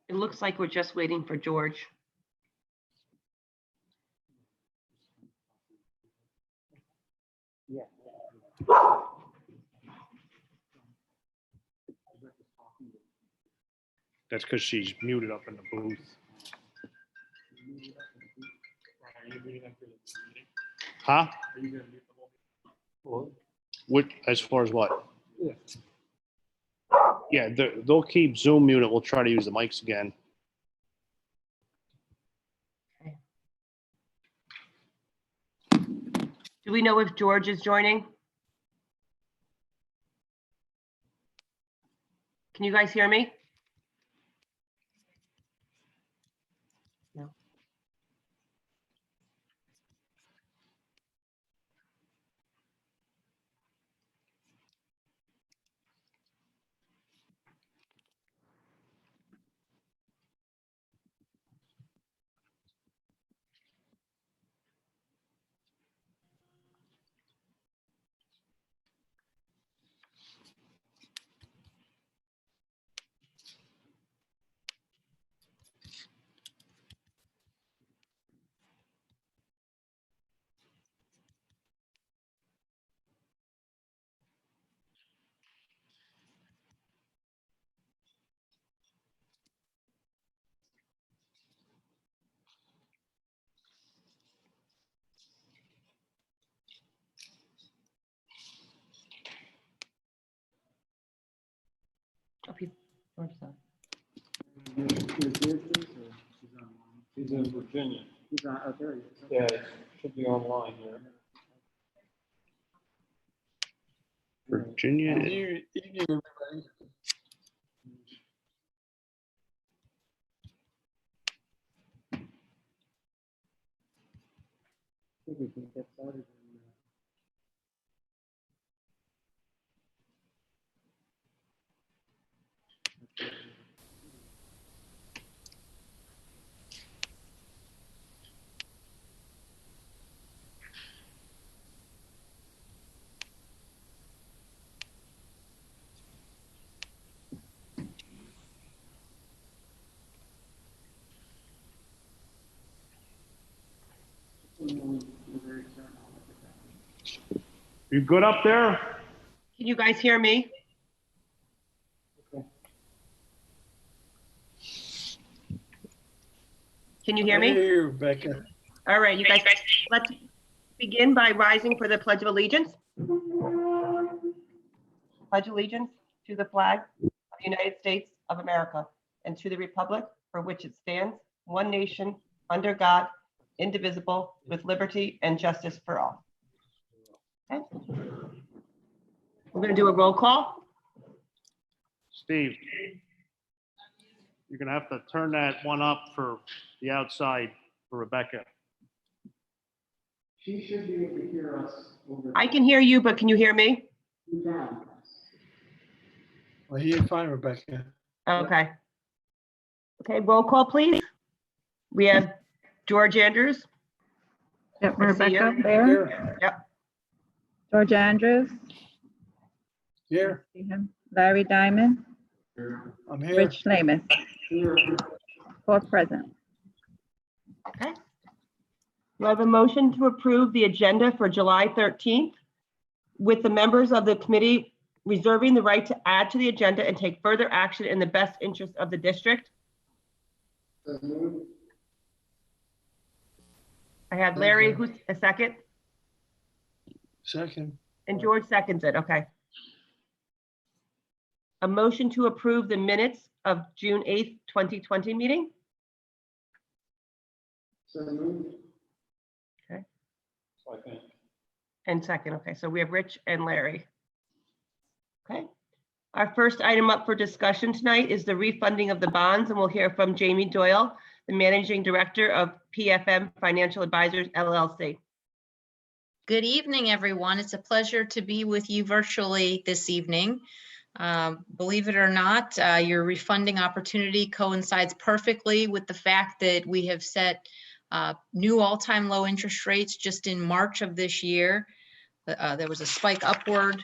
It looks like we're just waiting for George. Yeah. That's because she's muted up in the booth. Huh? What, as far as what? Yeah. Yeah, they'll keep Zoom muted. We'll try to use the mics again. Do we know if George is joining? Can you guys hear me? No. Oh, George is on. He's in Virginia. He's on, oh, there he is. Yeah, it should be online here. Virginia. Evening, everybody. I think we can get started. You good up there? Can you guys hear me? Can you hear me? Hey, Rebecca. All right, you guys, let's begin by rising for the Pledge of Allegiance. Pledge allegiance to the flag of the United States of America and to the republic for which it stands, one nation, under God, indivisible, with liberty and justice for all. Okay. We're going to do a roll call. Steve. You're gonna have to turn that one up for the outside for Rebecca. She should be able to hear us over. I can hear you, but can you hear me? Well, he ain't fine, Rebecca. Okay. Okay, roll call, please. We have George Andrews. Yep, I see you. Rebecca there. Here, Yep. George Andrews. here, See him. Larry Diamond. I'm here. Rich Lamus. 4 present. Okay. Do I have a motion to approve the agenda for July 13th with the members of the committee reserving the right to add to the agenda and take further action in the best interest of the district? I have Larry, who's a second, Second, and George seconds it. Okay. A motion to approve the minutes of June 8th, 2020 meeting? Okay. Second. And second, okay, so we have Rich and Larry. Okay, our first item up for discussion tonight is the refunding of the bonds, and we'll hear from Jamie Doyle, the Managing Director of PFM Financial Advisors, LLC. Good evening, everyone. It's a pleasure to be with you virtually this evening. Believe it or not, your refunding opportunity coincides perfectly with the fact that we have set new all-time low interest rates just in March of this year. There was a spike upward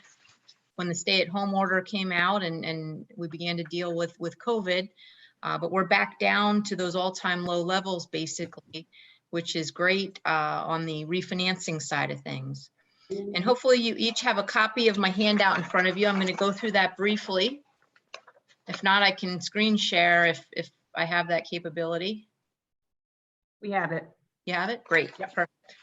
when the stay-at-home order came out and we began to deal with COVID, but we're back down to those all-time low levels basically, which is great on the refinancing side of things. And hopefully you each have a copy of my handout in front of you. I'm going to go through that briefly. If not, I can screen share if I have that capability. We have it. You have it? Great. Yep. Perfect.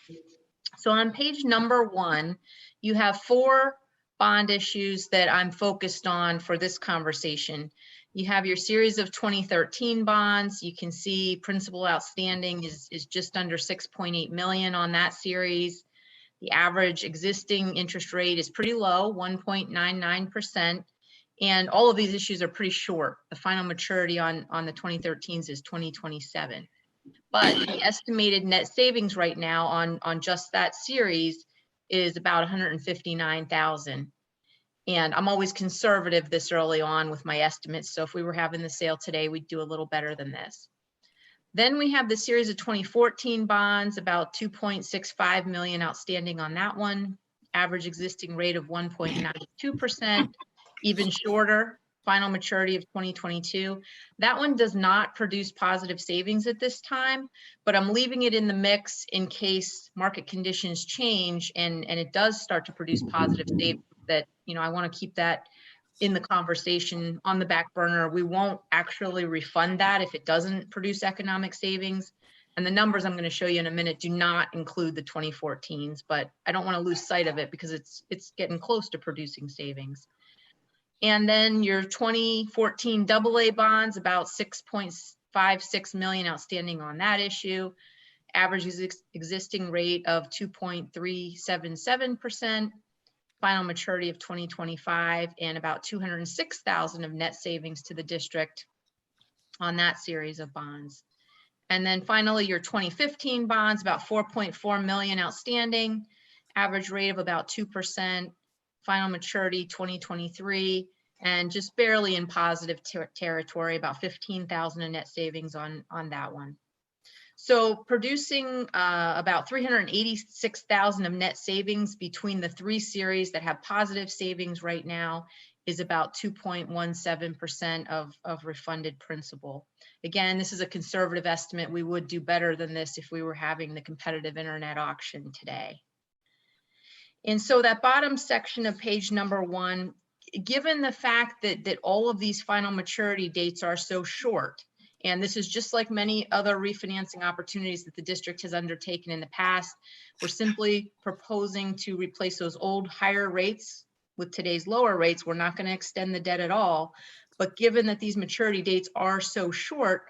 So on page number 1, you have 4 bond issues that I'm focused on for this conversation. You have your series of 2013 bonds. You can see principal outstanding is just under 6.8 million on that series. The average existing interest rate is pretty low, 1.99%. And all of these issues are pretty short. The final maturity on the 2013s is 2027. But the estimated net savings right now on just that series is about 159,000. And I'm always conservative this early on with my estimates. So if we were having the sale today, we'd do a little better than this. Then we have the series of 2014 bonds, about 2.65 million outstanding on that one. Average existing rate of 1.92%, even shorter, final maturity of 2022. That one does not produce positive savings at this time, but I'm leaving it in the mix in case market conditions change and it does start to produce positive savings that, you know, I want to keep that in the conversation on the back burner. We won't actually refund that if it doesn't produce economic savings. And the numbers I'm going to show you in a minute do not include the 2014s, but I don't want to lose sight of it because it's getting close to producing savings. And then your 2014 AA bonds, about 6.56 million outstanding on that issue. Average existing rate of 2.377%. Final maturity of 2025 and about 206,000 of net savings to the district on that series of bonds. And then finally, your 2015 bonds, about 4.4 million outstanding, average rate of about 2%, final maturity 2023, and just barely in positive territory, about 15,000 of net savings on that one. So producing about 386,000 of net savings between the 3 series that have positive savings right now is about 2.17% of refunded principal. Again, this is a conservative estimate. We would do better than this if we were having the competitive internet auction today. And so that bottom section of page number 1, given the fact that all of these final maturity dates are so short, and this is just like many other refinancing opportunities that the district has undertaken in the past. We're simply proposing to replace those old higher rates with today's lower rates. We're not going to extend the debt at all. But given that these maturity dates are so short,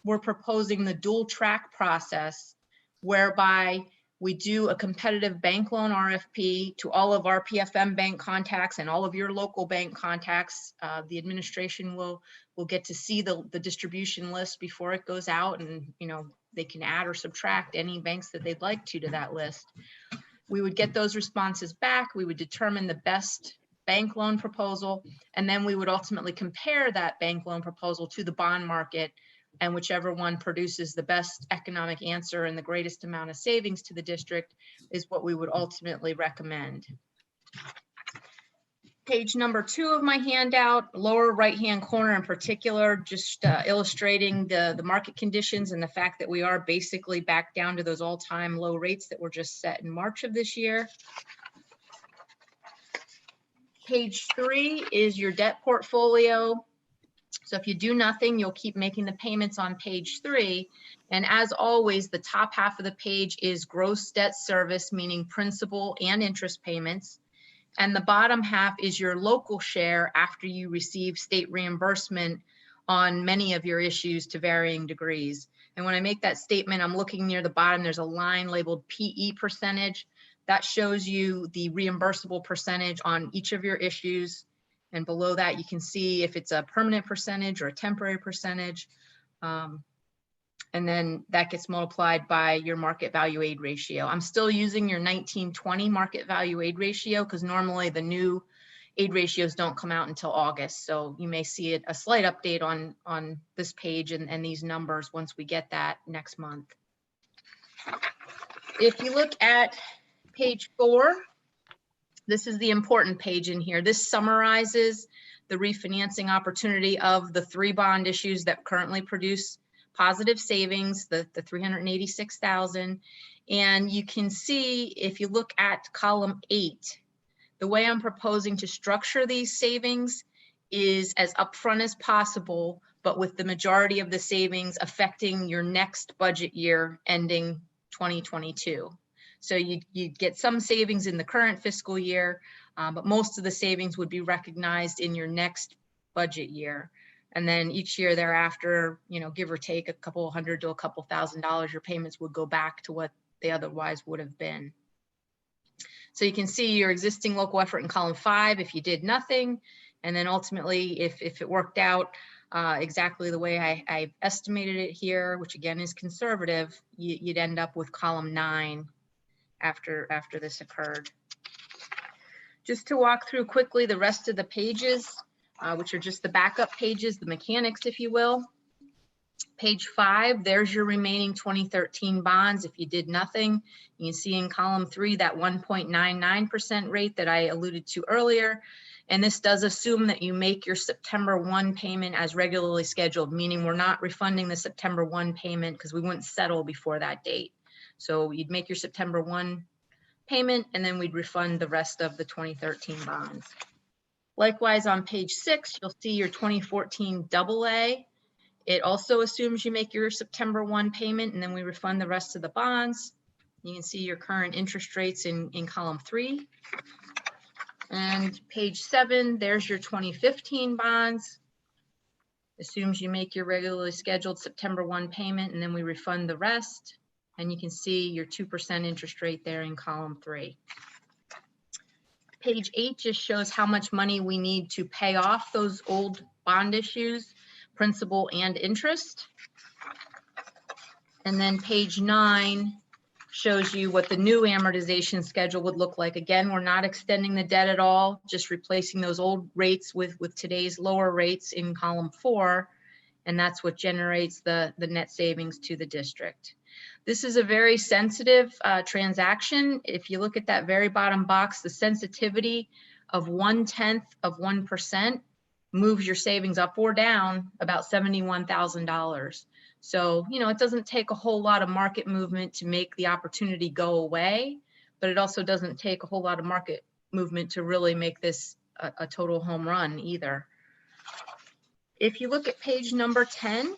we're proposing the dual track process whereby we do a competitive bank loan RFP to all of our PFM bank contacts and all of your local bank contacts. The administration will will get to see the distribution list before it goes out, and they can add or subtract any banks that they'd like to that list. We would get those responses back. We would determine the best bank loan proposal, and then we would ultimately compare that bank loan proposal to the bond market, and whichever one produces the best economic answer and the greatest amount of savings to the district is what we would ultimately recommend. Page number 2 of my handout, lower right-hand corner in particular, just illustrating the market conditions and the fact that we are basically back down to those all-time low rates that were just set in March of this year. Page 3 is your debt portfolio. So if you do nothing, you'll keep making the payments on page 3. And as always, the top half of the page is gross debt service, meaning principal and interest payments. And the bottom half is your local share after you receive state reimbursement on many of your issues to varying degrees. And when I make that statement, I'm looking near the bottom, there's a line labeled PE percentage. That shows you the reimbursable percentage on each of your issues. And below that, you can see if it's a permanent percentage or a temporary percentage. And then that gets multiplied by your market value aid ratio. I'm still using your 1920 market value aid ratio because normally the new aid ratios don't come out until August. So you may see a slight update on this page and these numbers once we get that next month. If you look at page 4, this is the important page in here. This summarizes the refinancing opportunity of the 3 bond issues that currently produce positive savings, the 386,000. And you can see if you look at column 8, the way I'm proposing to structure these savings is as upfront as possible, but with the majority of the savings affecting your next budget year ending 2022. So you get some savings in the current fiscal year, but most of the savings would be recognized in your next budget year. And then each year thereafter, give or take a couple hundred to a couple $1,000, your payments would go back to what they otherwise would have been. So you can see your existing local effort in column 5 if you did nothing. And then ultimately, if it worked out exactly the way I estimated it here, which again is conservative, you'd end up with column 9 after this occurred. Just to walk through quickly the rest of the pages, which are just the backup pages, the mechanics, if you will. Page 5, there's your remaining 2013 bonds. If you did nothing, you can see in column 3 that 1.99% rate that I alluded to earlier. And this does assume that you make your September 1 payment as regularly scheduled, meaning we're not refunding the September 1 payment because we wouldn't settle before that date. So you'd make your September 1 payment and then we'd refund the rest of the 2013 bonds. Likewise, on page 6, you'll see your 2014 AA. It also assumes you make your September 1 payment and then we refund the rest of the bonds. You can see your current interest rates in column 3. And page 7, there's your 2015 bonds. Assumes you make your regularly scheduled September 1 payment and then we refund the rest. And you can see your 2% interest rate there in column 3. Page 8 just shows how much money we need to pay off those old bond issues, principal and interest. And then page 9 shows you what the new amortization schedule would look like. Again, we're not extending the debt at all, just replacing those old rates with today's lower rates in column 4. And that's what generates the net savings to the district. This is a very sensitive transaction. If you look at that very bottom box, the sensitivity of 0.1% moves your savings up or down about $71,000. So, it doesn't take a whole lot of market movement to make the opportunity go away, but it also doesn't take a whole lot of market movement to really make this a total home run either. If you look at page number 10,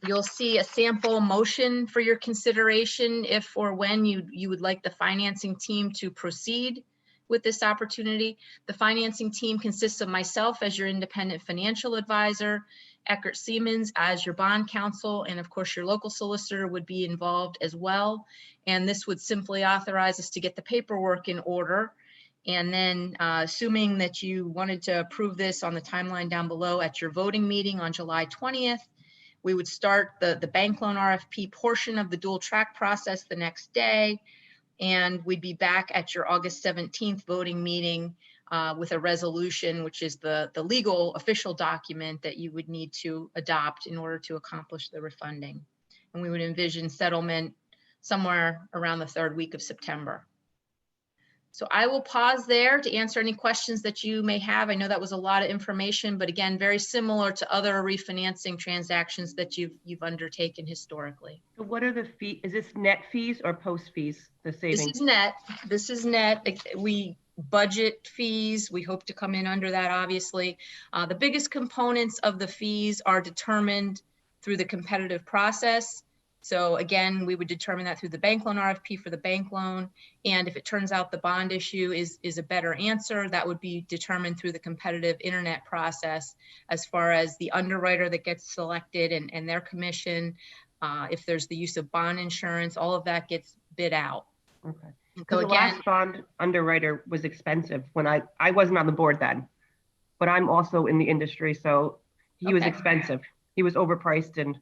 you'll see a sample motion for your consideration if or when you would like the financing team to proceed with this opportunity. The financing team consists of myself as your independent financial advisor, Eckert Siemens as your bond counsel, and of course your local solicitor would be involved as well. And this would simply authorize us to get the paperwork in order And then assuming that you wanted to approve this on the timeline down below at your voting meeting on July 20th, we would start the bank loan RFP portion of the dual track process the next day. And we'd be back at your August 17th voting meeting with a resolution, which is the legal official document that you would need to adopt in order to accomplish the refunding. And we would envision settlement somewhere around the 3rd week of September. So I will pause there to answer any questions that you may have. I know that was a lot of information, but again, very similar to other refinancing transactions that you've undertaken historically. So what are the fees? Is this net fees or post fees, the This savings? is net. This is net. We budget fees. We hope to come in under that, obviously. The biggest components of the fees are determined through the competitive process. So again, we would determine that through the bank loan RFP for the bank loan. And if it turns out the bond issue is a better answer, that would be determined through the competitive internet process as far as the underwriter that gets selected and their commission. If there's the use of bond insurance, all of that gets bid out. Okay. So Because the again, last bond underwriter was expensive when I wasn't on the board then, but I'm also in the industry, so he was Okay. expensive. He was overpriced and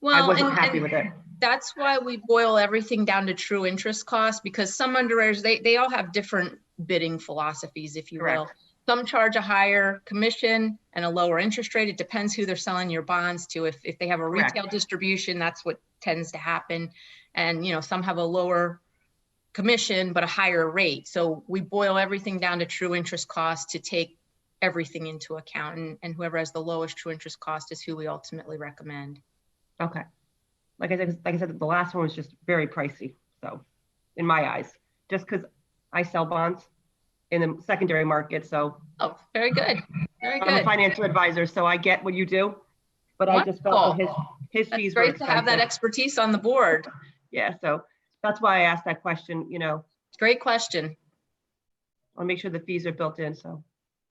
I well, wasn't happy with it. that's why we boil everything down to true interest cost, because some underwriters, they all have different bidding philosophies, if you will. Correct. Some charge a higher commission and a lower interest rate. It depends who they're selling your bonds to. If they have a Correct. retail distribution, that's what tends to happen. And some have a lower commission, but a higher rate. So we boil everything down to true interest cost to take everything into account. And whoever has the lowest true interest cost is who we ultimately recommend. Okay. Like I said, the last one was just very pricey. So in my eyes, just because I sell bonds in the secondary market. So Oh, very good. Very I'm a good. financial advisor, so I get what you do. But I just felt that his That's fees were great to have that expensive. expertise on the board. Yeah, so that's why I asked that question, Great question. I'll make sure the fees are built in, so.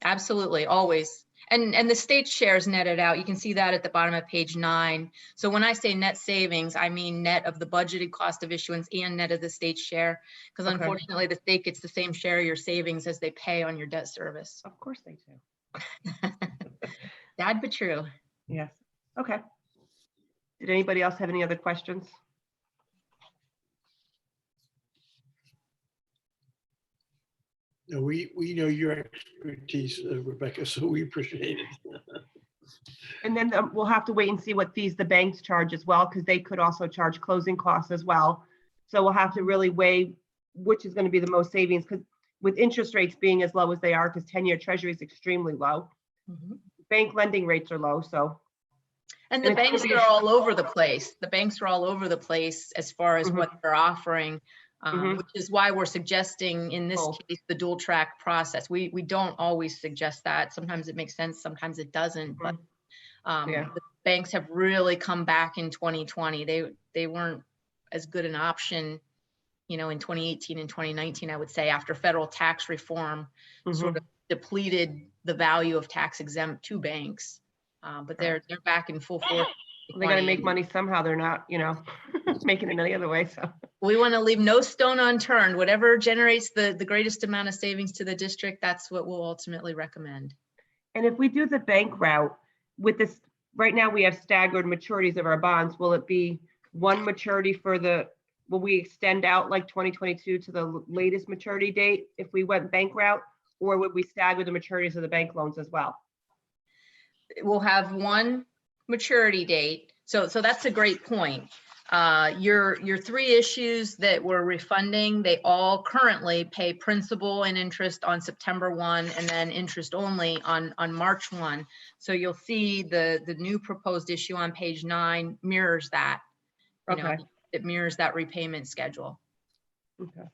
Absolutely, always. And the state shares netted out. You can see that at the bottom of page 9. So when I say net savings, I mean net of the budgeted cost of issuance and net of the state share, because Okay. unfortunately the state gets the same share of your savings as they pay on your debt service. Of course they do. Sad but true. Yes, okay. Did anybody else have any other questions? No, we know your expertise, Rebecca, so we appreciate it. And then we'll have to wait and see what fees the banks charge as well, because they could also charge closing costs as well. So we'll have to really weigh which is going to be the most savings, because with interest rates being as low as they are, because 10-year treasury is extremely low. Mhm. Bank lending rates are low, so. And the And it's banks gonna be are a- all over the place. The banks are all over the place as far as Mhm. what they're offering, Mhm. which is why we're suggesting in this Both. case, the dual track process. We don't always suggest that. Sometimes it makes sense, sometimes it doesn't. But Yeah. the banks have really come back in 2020. They weren't as good an option, in 2018 and 2019, I would say, after federal tax reform sort Mhm. of depleted the value of tax exempt to banks. But they're back in full force. They got to make money somehow. They're not, making it any other way, so. We want to leave no stone unturned. Whatever generates the greatest amount of savings to the district, that's what we'll ultimately recommend. And if we do the bank route with this, right now we have staggered maturities of our bonds. Will it be one maturity will we extend out like 2022 to the latest maturity date if we went bank route? Or would we stagger the maturities of the bank loans as well? We'll have one maturity date. So that's a great point. Your 3 issues that we're refunding, they all currently pay principal and interest on September 1 and then interest only on March 1. So you'll see the new proposed issue on page 9 mirrors that. Okay. It mirrors that repayment schedule. Okay.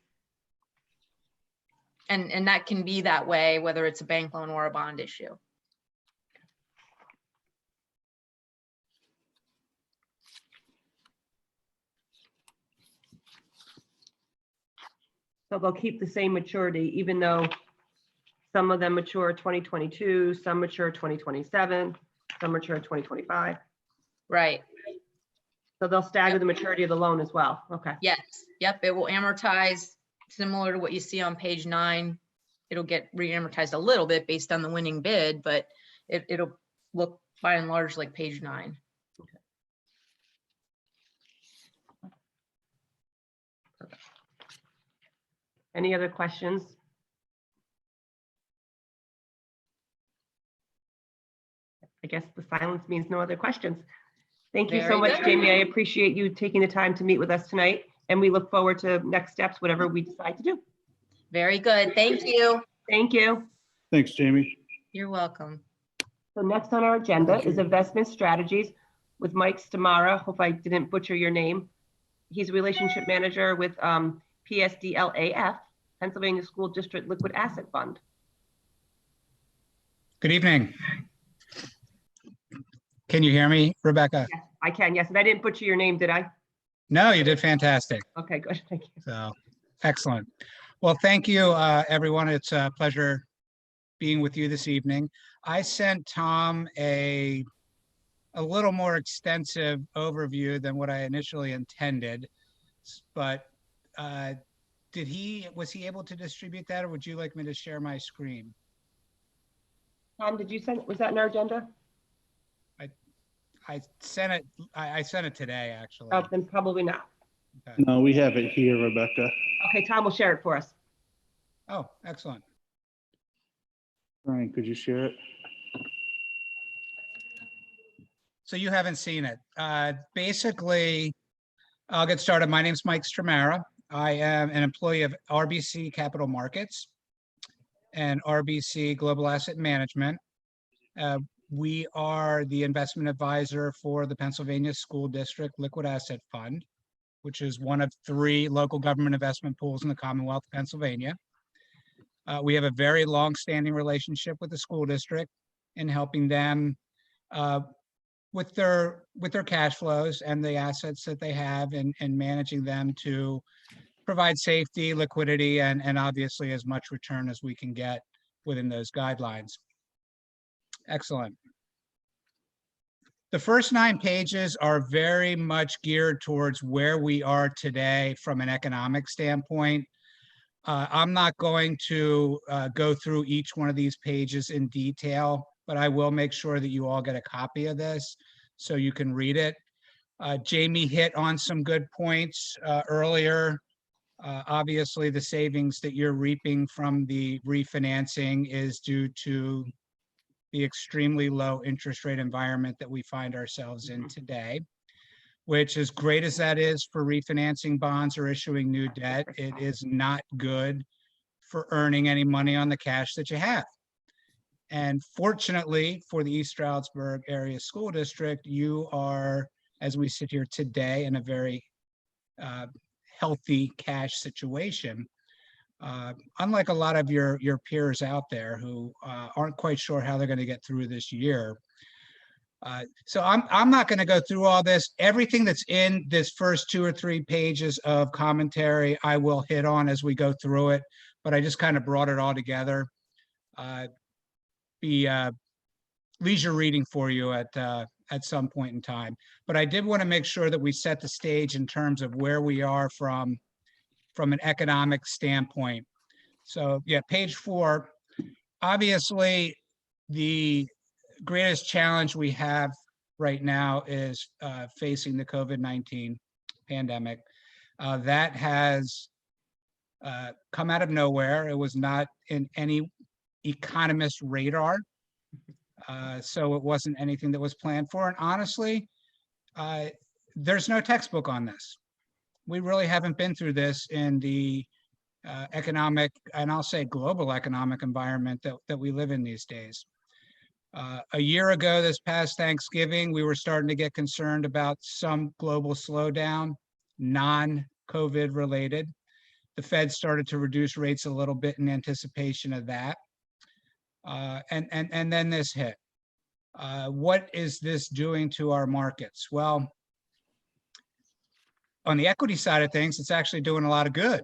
And that can be that way, whether it's a bank loan or a bond issue. So they'll keep the same maturity, even though some of them mature 2022, some mature 2027, some mature 2025. Right. So they'll stagger the maturity of the loan as well. Okay. Yes. Yep. It will amortize similar to what you see on page 9. It'll get re-amortized a little bit based on the winning bid, but it'll look by and large like page 9. Any other questions? I guess the silence means no other questions. Thank you so Very much, good. Jamie. I appreciate you taking the time to meet with us tonight, and we look forward to next steps, whatever we decide to do. Very good. Thank you. Thank you. Thanks, Jamie. You're welcome. So next on our agenda Thank you. is investment strategies with Mike Stamara. Hope I didn't butcher your name. He's a relationship manager with PSDLAF, Pennsylvania School District Liquid Asset Fund. Good evening. Can you hear me, Rebecca? Yes, I can, yes. And I didn't butcher your name, did I? No, you did fantastic. Okay, good. Thank you. So excellent. Well, thank you, everyone. It's a pleasure being with you this evening. I sent Tom a little more extensive overview than what I initially intended, but was he able to distribute that, or would you like me to share my screen? Tom, did you send, was that in our agenda? I sent it today, actually. Oh, then probably not. Okay. No, we have it here, Rebecca. Okay, Tom will share it for us. Oh, excellent. Brian, could you share it? So you haven't seen it. Basically, I'll get started. My name's Mike Stramara. I am an employee of RBC Capital Markets and RBC Global Asset Management. We are the investment advisor for the Pennsylvania School District Liquid Asset Fund, which is one of 3 local government investment pools in the Commonwealth of Pennsylvania. We have a very long-standing relationship with the school district in helping them with their cash flows and the assets that they have, and managing them to provide safety, liquidity, and obviously as much return as we can get within those guidelines. Excellent. The first 9 pages are very much geared towards where we are today from an economic standpoint. I'm not going to go through each one of these pages in detail, but I will make sure that you all get a copy of this so you can read it. Jamie hit on some good points earlier. Obviously, the savings that you're reaping from the refinancing is due to the extremely low interest rate environment that we find ourselves in today, which, as great as that is for refinancing bonds or issuing new debt, it is not good for earning any money on the cash that you have. And fortunately for the East Stroudsburg Area School District, you are, as we sit here today, in a very healthy cash situation. Unlike a lot of your peers out there who aren't quite sure how they're going to get through this year. So I'm not going to go through all this. Everything that's in this first 2 or 3 pages of commentary, I will hit on as we go through it, but I just kind of brought it all together. Be leisure reading for you at some point in time. But I did want to make sure that we set the stage in terms of where we are from an economic standpoint. So yeah, page 4, obviously the greatest challenge we have right now is facing the COVID-19 pandemic. That has come out of nowhere. It was not in any economist radar. So it wasn't anything that was planned for. And honestly, there's no textbook on this. We really haven't been through this in the economic, and I'll say global economic environment that we live in these days. A year ago, this past Thanksgiving, we were starting to get concerned about some global slowdown, non-COVID related. The Fed started to reduce rates a little bit in anticipation of that. And then this hit. What is this doing to our markets? Well, on the equity side of things, it's actually doing a lot of good.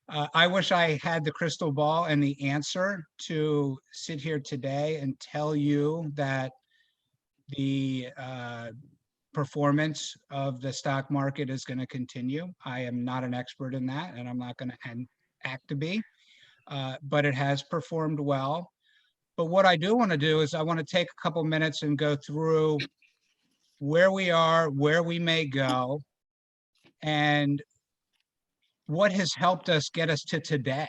I wish I had the crystal ball and the answer to sit here today and tell you that the performance of the stock market is going to continue. I am not an expert in that, and I'm not going to act to be, but it has performed well. But what I do want to do is I want to take a couple minutes and go through where we are, where we may go, and what has helped us get us to today.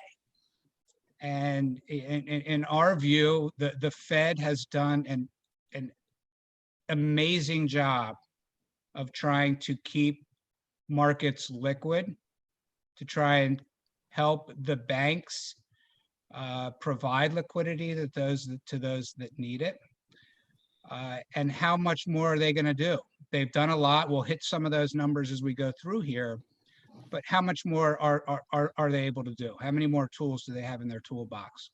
And in our view, the Fed has done an amazing job of trying to keep markets liquid, to try and help the banks provide liquidity to those that need it. And how much more are they going to do? They've done a lot. We'll hit some of those numbers as we go through here, but how much more are they able to do? How many more tools do they have in their toolbox?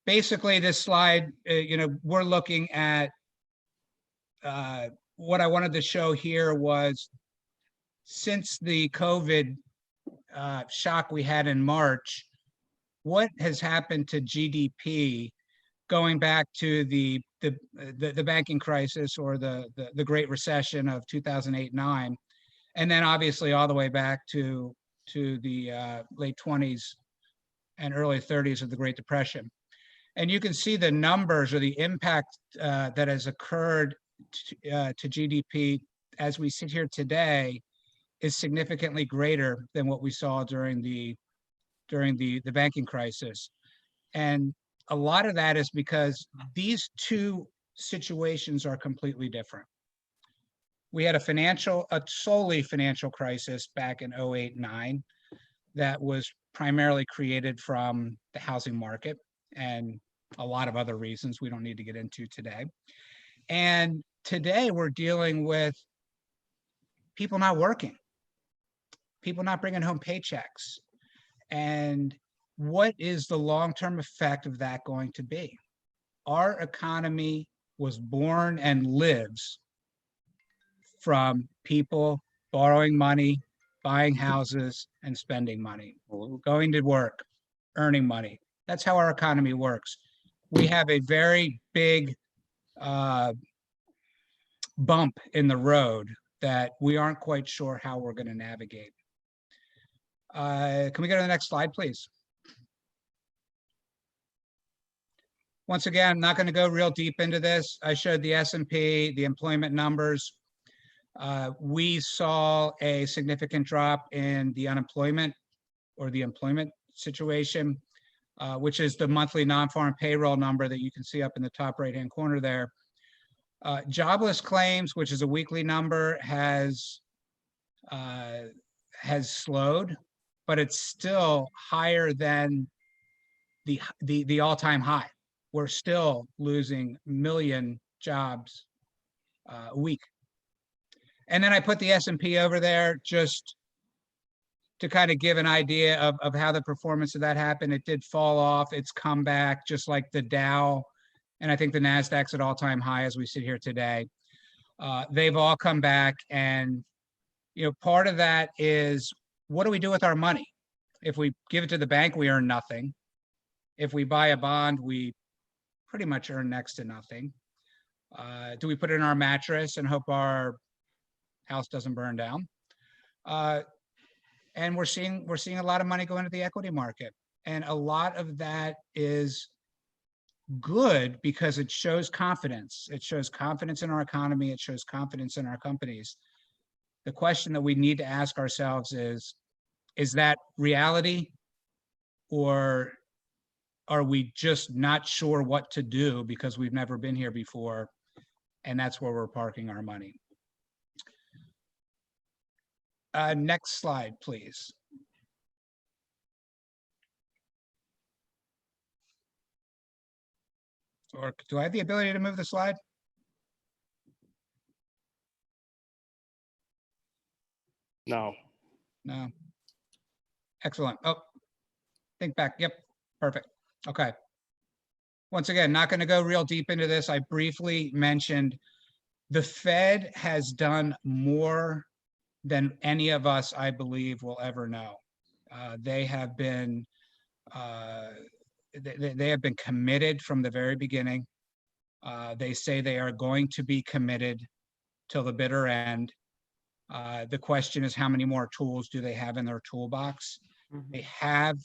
Basically, this slide, we're looking at what I wanted to show here was since the COVID shock we had in March, what has happened to GDP going back to the banking crisis or the Great Recession of 2008-9, and then obviously all the way back to the late 20s and early 30s of the Great Depression. And you can see the numbers or the impact that has occurred to GDP as we sit here today is significantly greater than what we saw during the banking crisis. And a lot of that is because these two situations are completely different. We had a solely financial crisis back in 08-9 that was primarily created from the housing market and a lot of other reasons we don't need to get into today. And today we're dealing with people not working, people not bringing home paychecks. And what is the long-term effect of that going to be? Our economy was born and lives from people borrowing money, buying houses, and spending money, going to work, earning money. That's how our economy works. We have a very big bump in the road that we aren't quite sure how we're going to navigate. Can we go to the next slide, please? Once again, I'm not going to go real deep into this. I showed the S&P, the employment numbers. We saw a significant drop in the unemployment or the employment situation, which is the monthly non-farm payroll number that you can see up in the top right-hand corner there. Jobless claims, which is a weekly number, has slowed, but it's still higher than the all-time high. We're still losing 1 million jobs a week. And then I put the S&P over there just to kind of give an idea of how the performance of that happened. It did fall off. It's come back just like the Dow. And I think the NASDAQ's at all-time high as we sit here today. They've all come back. And, part of that is, what do we do with our money? If we give it to the bank, we earn nothing. If we buy a bond, we pretty much earn next to nothing. Do we put it in our mattress and hope our house doesn't burn down? And we're seeing a lot of money go into the equity market. And a lot of that is good because it shows confidence. It shows confidence in our economy. It shows confidence in our companies. The question that we need to ask ourselves is that reality, or are we just not sure what to do because we've never been here before? And that's where we're parking our money. Next slide, please. Or do I have the ability to move the slide? No. No. Excellent. Oh, think back. Yep. Perfect. Okay. Once again, not going to go real deep into this. I briefly mentioned the Fed has done more than any of us, I believe, will ever know. They have been committed from the very beginning. They say they are going to be committed. till the bitter end. The question is, how many more tools do they have in their toolbox? They have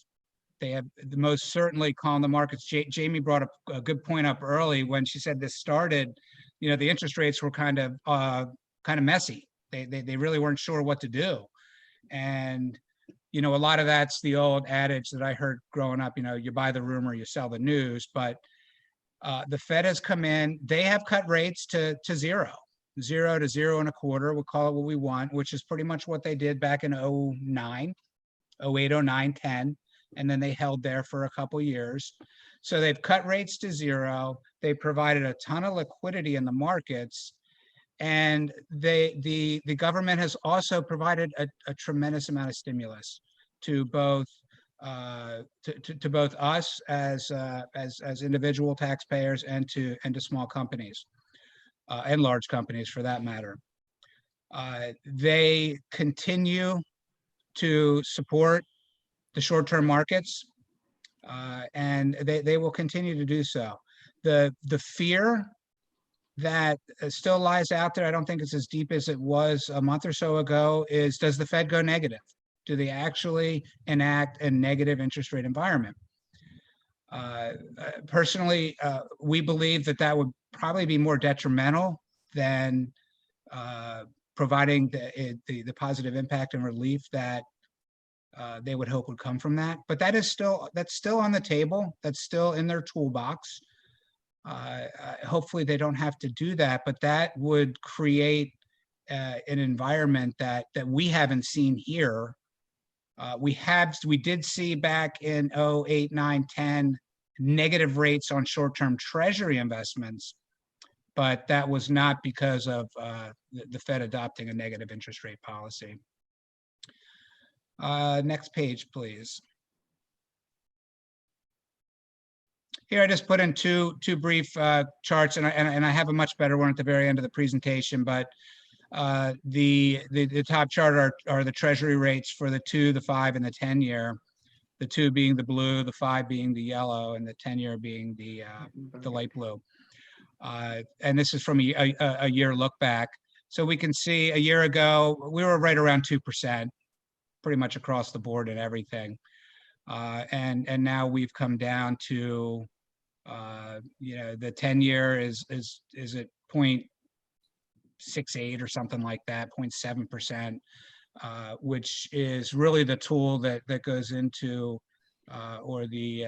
most certainly calmed the markets. Jamie brought up a good point up early when she said this started. You know, the interest rates were kind of messy. They really weren't sure what to do, and you know, a lot of that's the old adage that I heard growing up. You know, you buy the rumor, you sell the news. But the Fed has come in. They have cut rates to zero to 0.25. We'll call it what we want, which is pretty much what they did back in 09, 08, 09, 10. And then they held there for a couple years. So they've cut rates to zero. They provided a ton of liquidity in the markets. And the government has also provided a tremendous amount of stimulus to both to both us as individual taxpayers and to small companies and large companies for that matter. They continue to support the short-term markets, and they will continue to do so. The fear that still lies out there, I don't think it's as deep as it was a month or so ago, is does the Fed go negative? Do they actually enact a negative interest rate environment? Personally, we believe that would probably be more detrimental than providing the positive impact and relief that they would hope would come from that. But that's still on the table. That's still in their toolbox. Hopefully they don't have to do that, but that would create an environment that we haven't seen here. We did see back in 08, 9, 10 negative rates on short-term treasury investments, but that was not because of the Fed adopting a negative interest rate policy. Next page, please. Here I just put in two brief charts, and I have a much better one at the very end of the presentation. But the top chart are the Treasury rates for the 2, the 5, and the 10-year. The 2 being the blue, the 5 being the yellow, and the 10-year being the light blue. And this is from a year look back. So we can see a year ago we were right around 2%, pretty much across the board and everything. And now we've come down to you know, the 10-year is at 0.68 or something like that, 0.7%, which is really the tool that goes into or the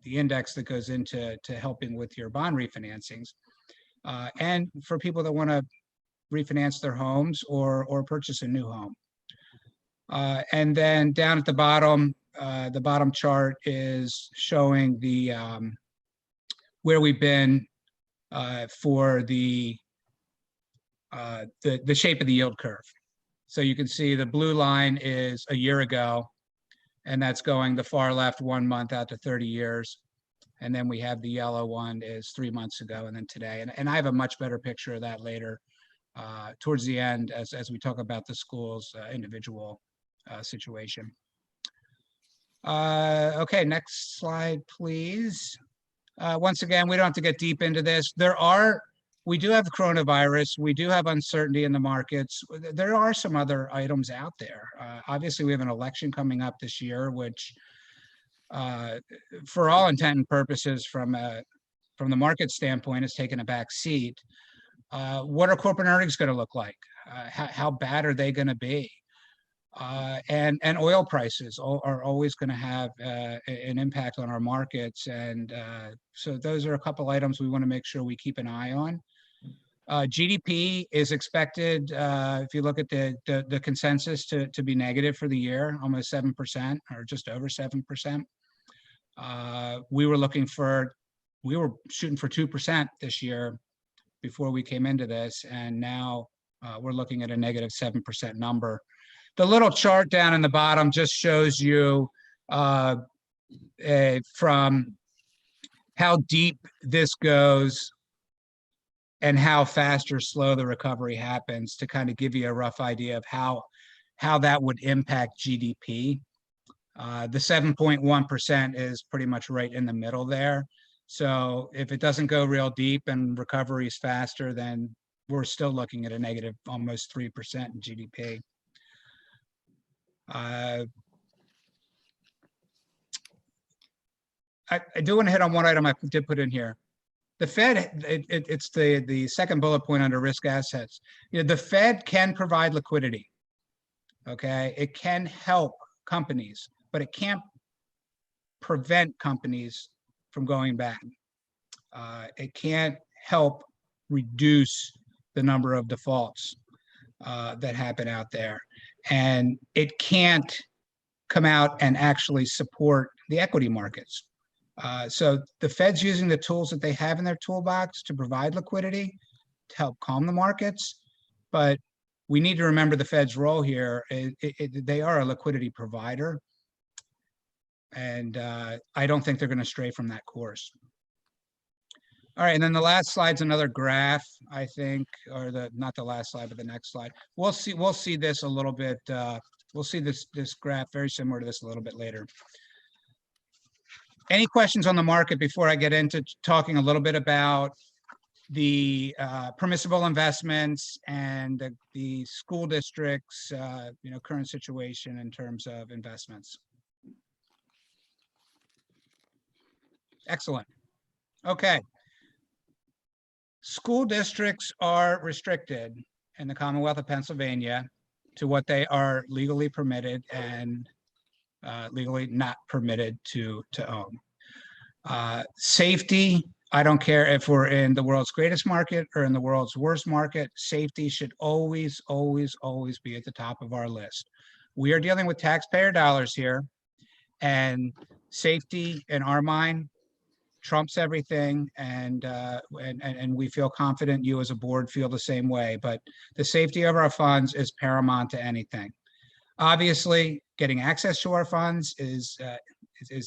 index that goes into helping with your bond refinancings, and for people that want to refinance their homes or purchase a new home. And then down at the bottom chart is showing the where we've been for the shape of the yield curve. So you can see the blue line is a year ago, and that's going the far left 1 month out to 30 years. And then we have the yellow one is 3 months ago, and then today. And I have a much better picture of that later towards the end as we talk about the school's individual situation. Okay, next slide, please. Once again, we don't have to get deep into this. We do have the coronavirus. We do have uncertainty in the markets. There are some other items out there. Obviously, we have an election coming up this year, which for all intent and purposes from the market standpoint has taken a back seat. What are corporate earnings going to look like? How bad are they going to be? And oil prices are always going to have an impact on our markets. And so those are a couple items we want to make sure we keep an eye on. GDP is expected, if you look at the consensus, to be negative for the year, almost 7% or just over 7%. We were shooting for 2% this year before we came into this, and now we're looking at a negative 7% number. The little chart down in the bottom just shows you from how deep this goes and how fast or slow the recovery happens, to kind of give you a rough idea of how that would impact GDP. The 7.1% is pretty much right in the middle there. So if it doesn't go real deep and recovery is faster, then we're still looking at a negative almost 3% in GDP. I do want to hit on one item I did put in here. The Fed, it's the second bullet point under risk assets. You know, the Fed can provide liquidity. Okay, it can help companies, but it can't prevent companies from going bad. It can't help reduce the number of defaults that happen out there. And it can't come out and actually support the equity markets. So the Fed's using the tools that they have in their toolbox to provide liquidity, to help calm the markets. But we need to remember the Fed's role here. They are a liquidity provider. And I don't think they're going to stray from that course. All right, and then the last slide's another graph, I think, or not the last slide, but the next slide. We'll see this a little bit. We'll see this graph very similar to this a little bit later. Any questions on the market before I get into talking a little bit about the permissible investments and the school districts, current situation in terms of investments? Excellent. Okay. School districts are restricted in the Commonwealth of Pennsylvania to what they are legally permitted and legally not permitted to own. Safety, I don't care if we're in the world's greatest market or in the world's worst market, safety should always, always, always be at the top of our list. We are dealing with taxpayer dollars here, and safety in our mind trumps everything, and we feel confident you as a board feel the same way, but the safety of our funds is paramount to anything. Obviously, getting access to our funds is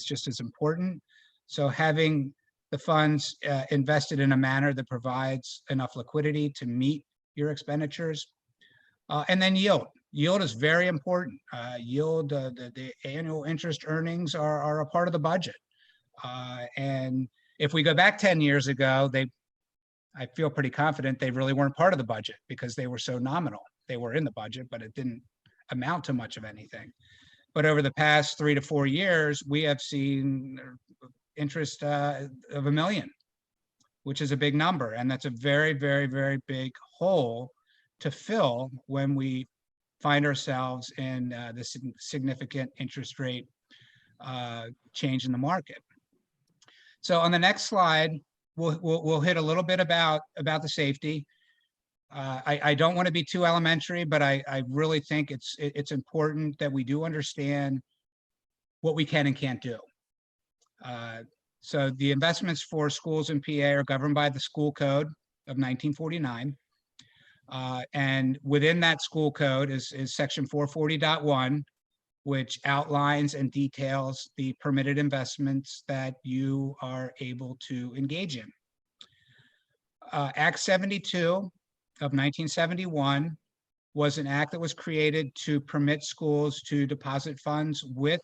just as important. So having the funds invested in a manner that provides enough liquidity to meet your expenditures. And then yield. Yield is very important. Yield, the annual interest earnings are a part of the budget. And if we go back 10 years ago, I feel pretty confident they really weren't part of the budget because they were so nominal. They were in the budget, but it didn't amount to much of anything. But over the past 3 to 4 years, we have seen interest of $1 million, which is a big number. And that's a very, very, very big hole to fill when we find ourselves in this significant interest rate change in the market. So on the next slide, we'll hit a little bit about the safety. I don't want to be too elementary, but I really think it's important that we do understand what we can and can't do. So the investments for schools in PA are governed by the school code of 1949. And within that school code is section 440.1, which outlines and details the permitted investments that you are able to engage in. Act 72 of 1971 was an act that was created to permit schools to deposit funds with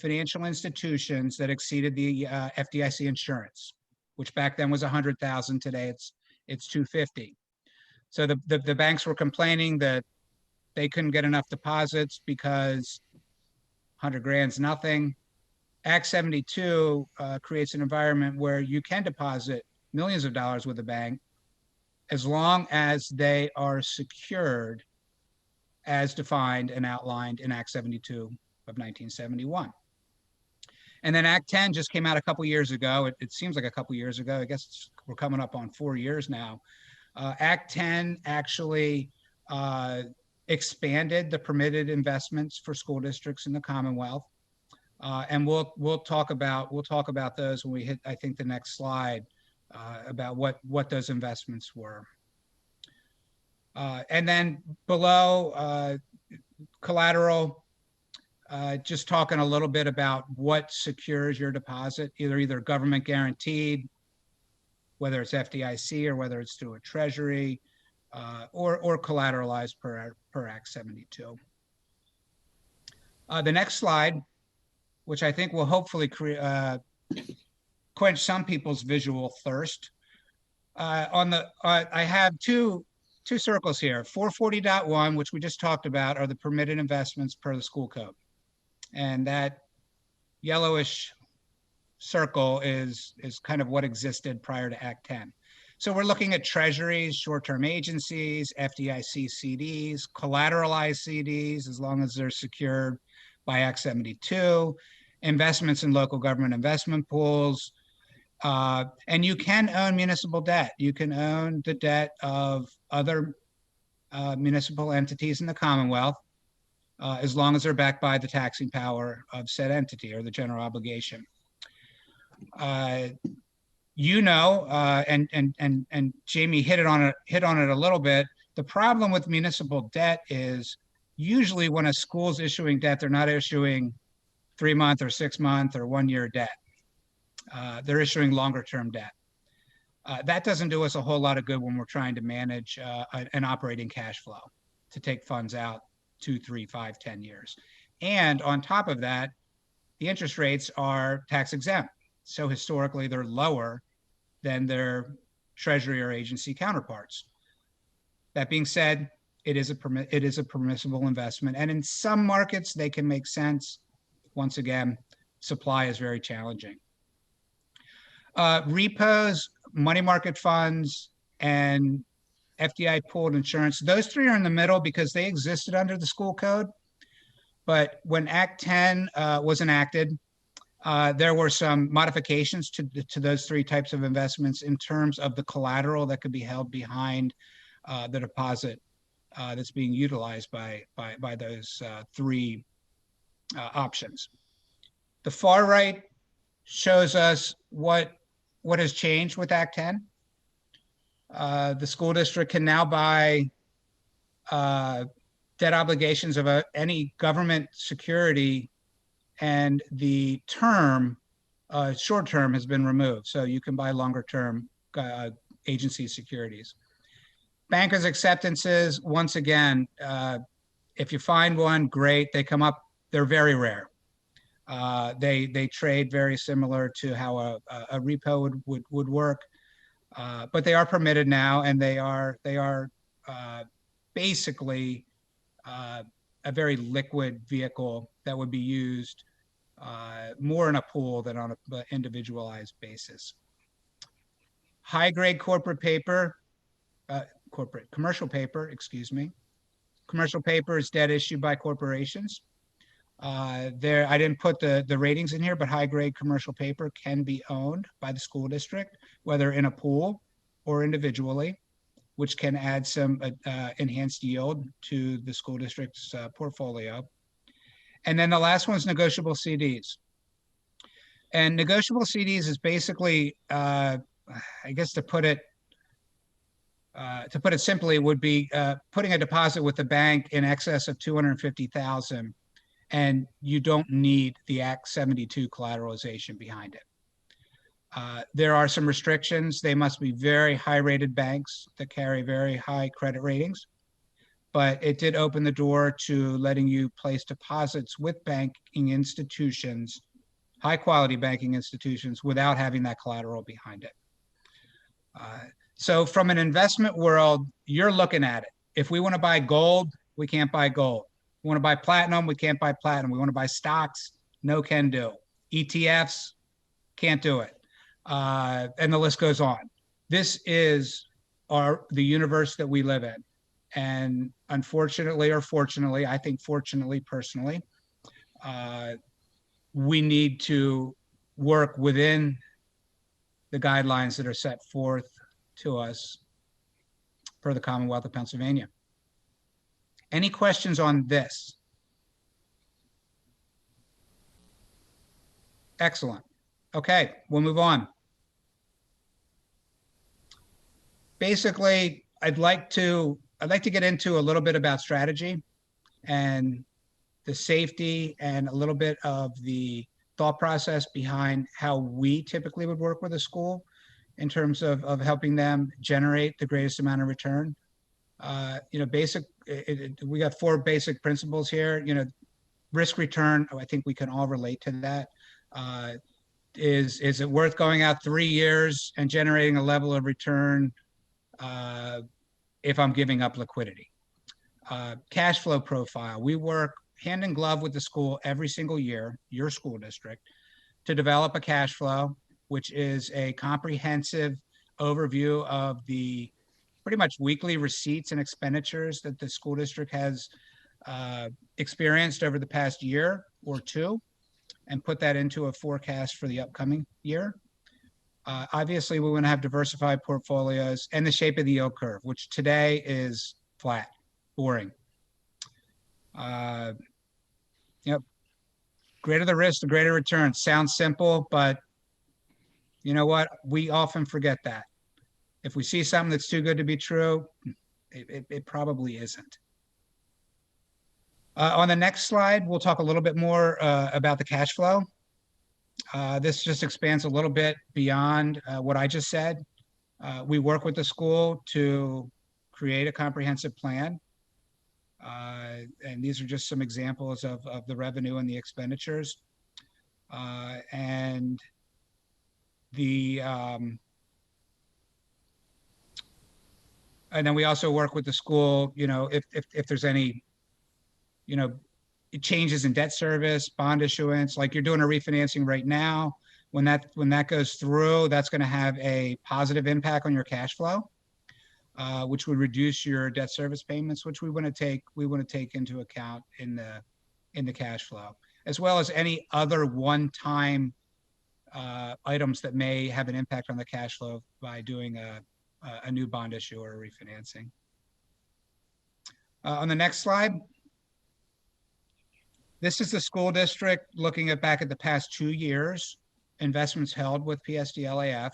financial institutions that exceeded the FDIC insurance, which back then was $100,000. Today it's $250,000. So the banks were complaining that they couldn't get enough deposits because 100 grand's nothing. Act 72 creates an environment where you can deposit millions of dollars with a bank as long as they are secured as defined and outlined in Act 72 of 1971. And then Act 10 just came out a couple years ago. It seems like a couple years ago. I guess we're coming up on 4 years now. Act 10 actually expanded the permitted investments for school districts in the Commonwealth. And we'll talk about those when we hit, I think, the next slide about what those investments were. And then below, collateral, just talking a little bit about what secures your deposit, either government guaranteed, whether it's FDIC or whether it's through a treasury, or collateralized per Act 72. The next slide, which I think will hopefully quench some people's visual thirst. I have two circles here. 440.1, which we just talked about, are the permitted investments per the school code. And that yellowish circle is kind of what existed prior to Act 10. So we're looking at treasuries, short-term agencies, FDIC CDs, collateralized CDs, as long as they're secured by Act 72, investments in local government investment pools, and you can own municipal debt. You can own the debt of other municipal entities in the Commonwealth, as long as they're backed by the taxing power of said entity or the general obligation. And Jamie hit on it a little bit. The problem with municipal debt is usually when a school's issuing debt, they're not issuing 3-month or 6-month or 1-year debt. They're issuing longer term debt. That doesn't do us a whole lot of good when we're trying to manage an operating cash flow to take funds out 2, 3, 5, 10 years. And on top of that, the interest rates are tax exempt. So historically, they're lower than their treasury or agency counterparts. That being said, it is a permissible investment. And in some markets, they can make sense. Once again, supply is very challenging. Repos, money market funds, and FDI pooled insurance, those three are in the middle because they existed under the school code. But when Act 10 was enacted, there were some modifications to those three types of investments in terms of the collateral that could be held behind the deposit that's being utilized by those three options. The far right shows us what has changed with Act 10. The school district can now buy debt obligations of any government security, and the term, short term, has been removed. So you can buy longer term agency securities. Bankers' acceptances, once again, if you find one, great. They come up, they're very rare. They trade very similar to how a repo would work, but they are permitted now, and they are basically a very liquid vehicle that would be used more in a pool than on an individualized basis. High-grade commercial paper, Commercial paper is debt issued by corporations. I didn't put the ratings in here, but high-grade commercial paper can be owned by the school district, whether in a pool or individually, which can add some enhanced yield to the school district's portfolio. And then the last one is negotiable CDs. And negotiable CDs is basically, I guess to put it simply, would be putting a deposit with the bank in excess of $250,000, and you don't need the Act 72 collateralization behind it. There are some restrictions. They must be very high-rated banks that carry very high credit ratings, but it did open the door to letting you place deposits with banking institutions, high-quality banking institutions, without having that collateral behind it. So from an investment world, you're looking at it. If we want to buy gold, we can't buy gold. We want to buy platinum, we can't buy platinum. We want to buy stocks, no can do. ETFs, can't do it. And the list goes on. This is the universe that we live in. And unfortunately or fortunately, I think fortunately personally, we need to work within the guidelines that are set forth to us per the Commonwealth of Pennsylvania. Any questions on this? Excellent. Okay, we'll move on. Basically, I'd like to get into a little bit about strategy and the safety and a little bit of the thought process behind how we typically would work with a school in terms of helping them generate the greatest amount of return. We got 4 basic principles here. Risk return, I think we can all relate to that. is it worth going out 3 years and generating a level of return if I'm giving up liquidity? Cash flow profile. We work hand in glove with the school every single year, your school district, to develop a cash flow, which is a comprehensive overview of the pretty much weekly receipts and expenditures that the school district has experienced over the past year or two, and put that into a forecast for the upcoming year. Obviously, we want to have diversified portfolios and the shape of the yield curve, which today is flat, boring. Greater the risk, the greater return. Sounds simple, but you know what? We often forget that. If we see something that's too good to be true, it probably isn't. On the next slide, we'll talk a little bit more about the cash flow. This just expands a little bit beyond what I just said. We work with the school to create a comprehensive plan. And these are just some examples of the revenue and the expenditures. And then we also work with the school, if there's any, changes in debt service, bond issuance, like you're doing a refinancing right now. When that goes through, that's going to have a positive impact on your cash flow, which would reduce your debt service payments, which we want to take into account in the cash flow, as well as any other one-time items that may have an impact on the cash flow by doing a new bond issue or a refinancing. On the next slide, this is the school district looking back at the past 2 years, investments held with PSDLAF.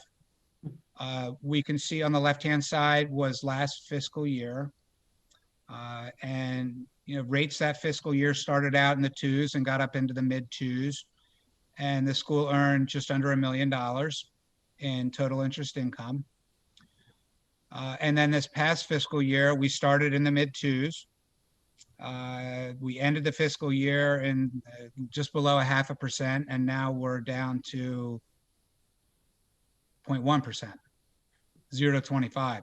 We can see on the left-hand side was last fiscal year. And rates that fiscal year started out in the 2s and got up into the mid 2s. And the school earned just under $1 million in total interest income. And then this past fiscal year, we started in the mid 2s. We ended the fiscal year in just below 0.5%, and now we're down to 0.1%, 0 to 25.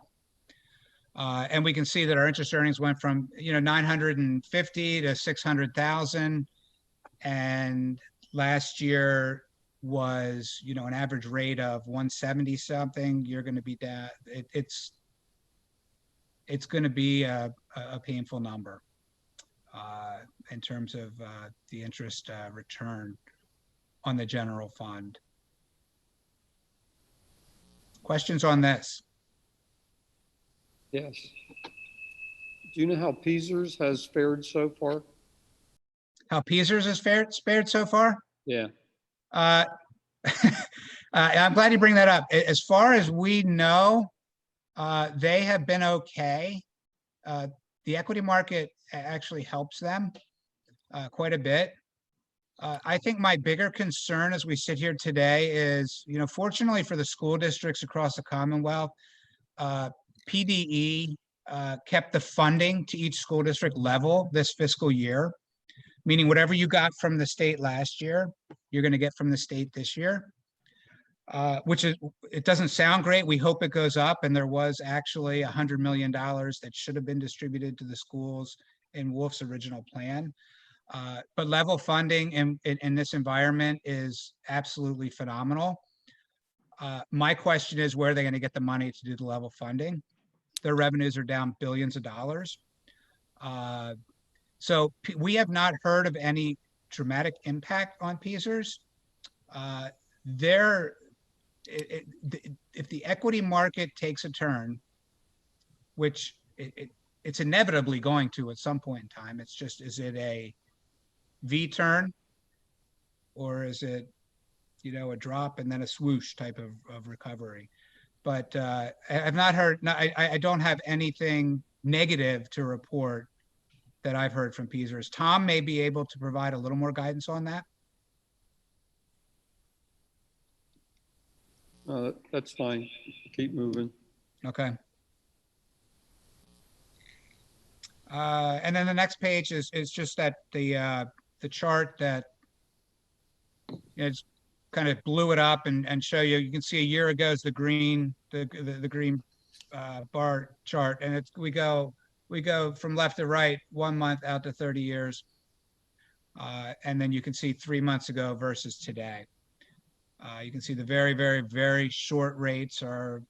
And we can see that our interest earnings went from 950 to 600,000, and last year was an average rate of 170 something. You're going to be down. It's going to be a painful number in terms of the interest return on the general fund. Questions on this? Yes. Do you know how Peasers has fared so far? How Peasers has fared so far? Yeah. I'm glad you bring that up. As far as we know, they have been okay. The equity market actually helps them quite a bit. I think my bigger concern as we sit here today is, fortunately for the school districts across the Commonwealth, PDE kept the funding to each school district level this fiscal year, meaning whatever you got from the state last year, you're going to get from the state this year, it doesn't sound great. We hope it goes up. And there was actually $100 million that should have been distributed to the schools in Wolf's original plan. But level funding in this environment is absolutely phenomenal. My question is, where are they going to get the money to do the level funding? Their revenues are down billions of dollars. So we have not heard of any dramatic impact on Peasers. If the equity market takes a turn, which it's inevitably going to at some point in time, it's just, is it a V turn, or is it, a drop and then a swoosh type of recovery? But I've not heard, I don't have anything negative to report that I've heard from Peasers. Tom may be able to provide a little more guidance on that. That's fine. Keep moving. Okay. And then the next page is just that the chart that kind of blew it up and show you. You can see a year ago is the green bar chart, and we go from left to right 1 month out to 30 years, and then you can see 3 months ago versus today. You can see the very, very, very short rates are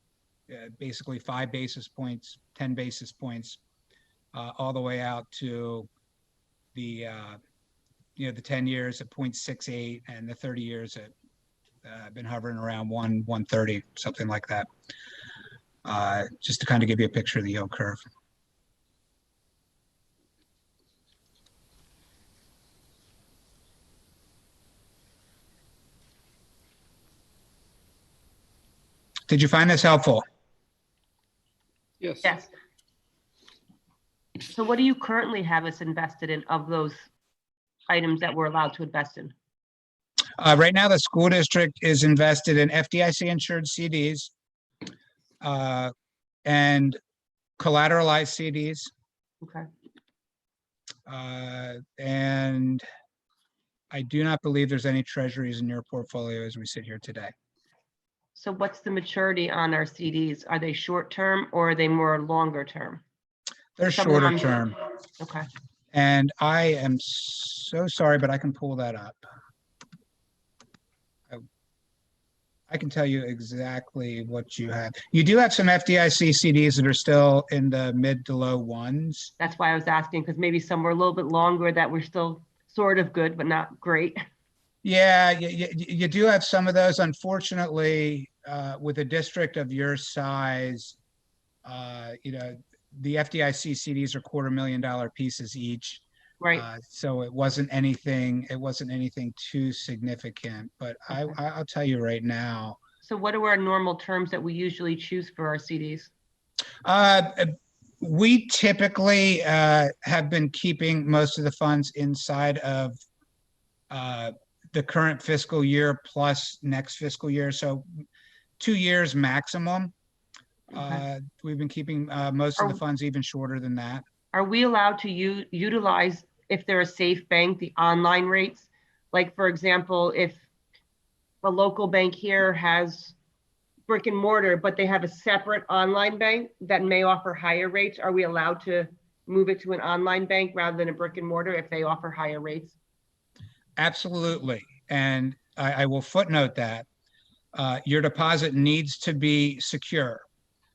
basically 5 basis points, 10 basis points, all the way out to the the 10 years at 0.68 and the 30 years at been hovering around 130, something like that. Just to kind of give you a picture of the yield curve. Did you find this helpful? Yes. Yes. So what do you currently have us invested in of those items that we're allowed to invest in? Right now, the school district is invested in FDIC insured CDs and collateralized CDs. Okay. And I do not believe there's any treasuries in your portfolio as we sit here today. So what's the maturity on our CDs? Are they short term or are they more longer term? They're Some of shorter them- term. Okay. And I am so sorry, but I can pull that up. I can tell you exactly what you have. You do have some FDIC CDs that are still in the mid to low ones. That's why I was asking, because maybe some were a little bit longer that were still sort of good, but not great. Yeah, you do have some of those. Unfortunately, with a district of your size, the FDIC CDs are $250,000 pieces each. Right. So it wasn't anything too significant, but Okay. I'll tell you right now. So what are our normal terms that we usually choose for our CDs? We typically have been keeping most of the funds inside of the current fiscal year plus next fiscal year. So 2 years maximum. Okay. We've been keeping most of the funds even shorter than that. Are we allowed to utilize, if they're a safe bank, the online rates? Like, for example, if a local bank here has brick and mortar, but they have a separate online bank that may offer higher rates, are we allowed to move it to an online bank rather than a brick and mortar if they offer higher rates? Absolutely. And I will footnote that your deposit needs to be secure.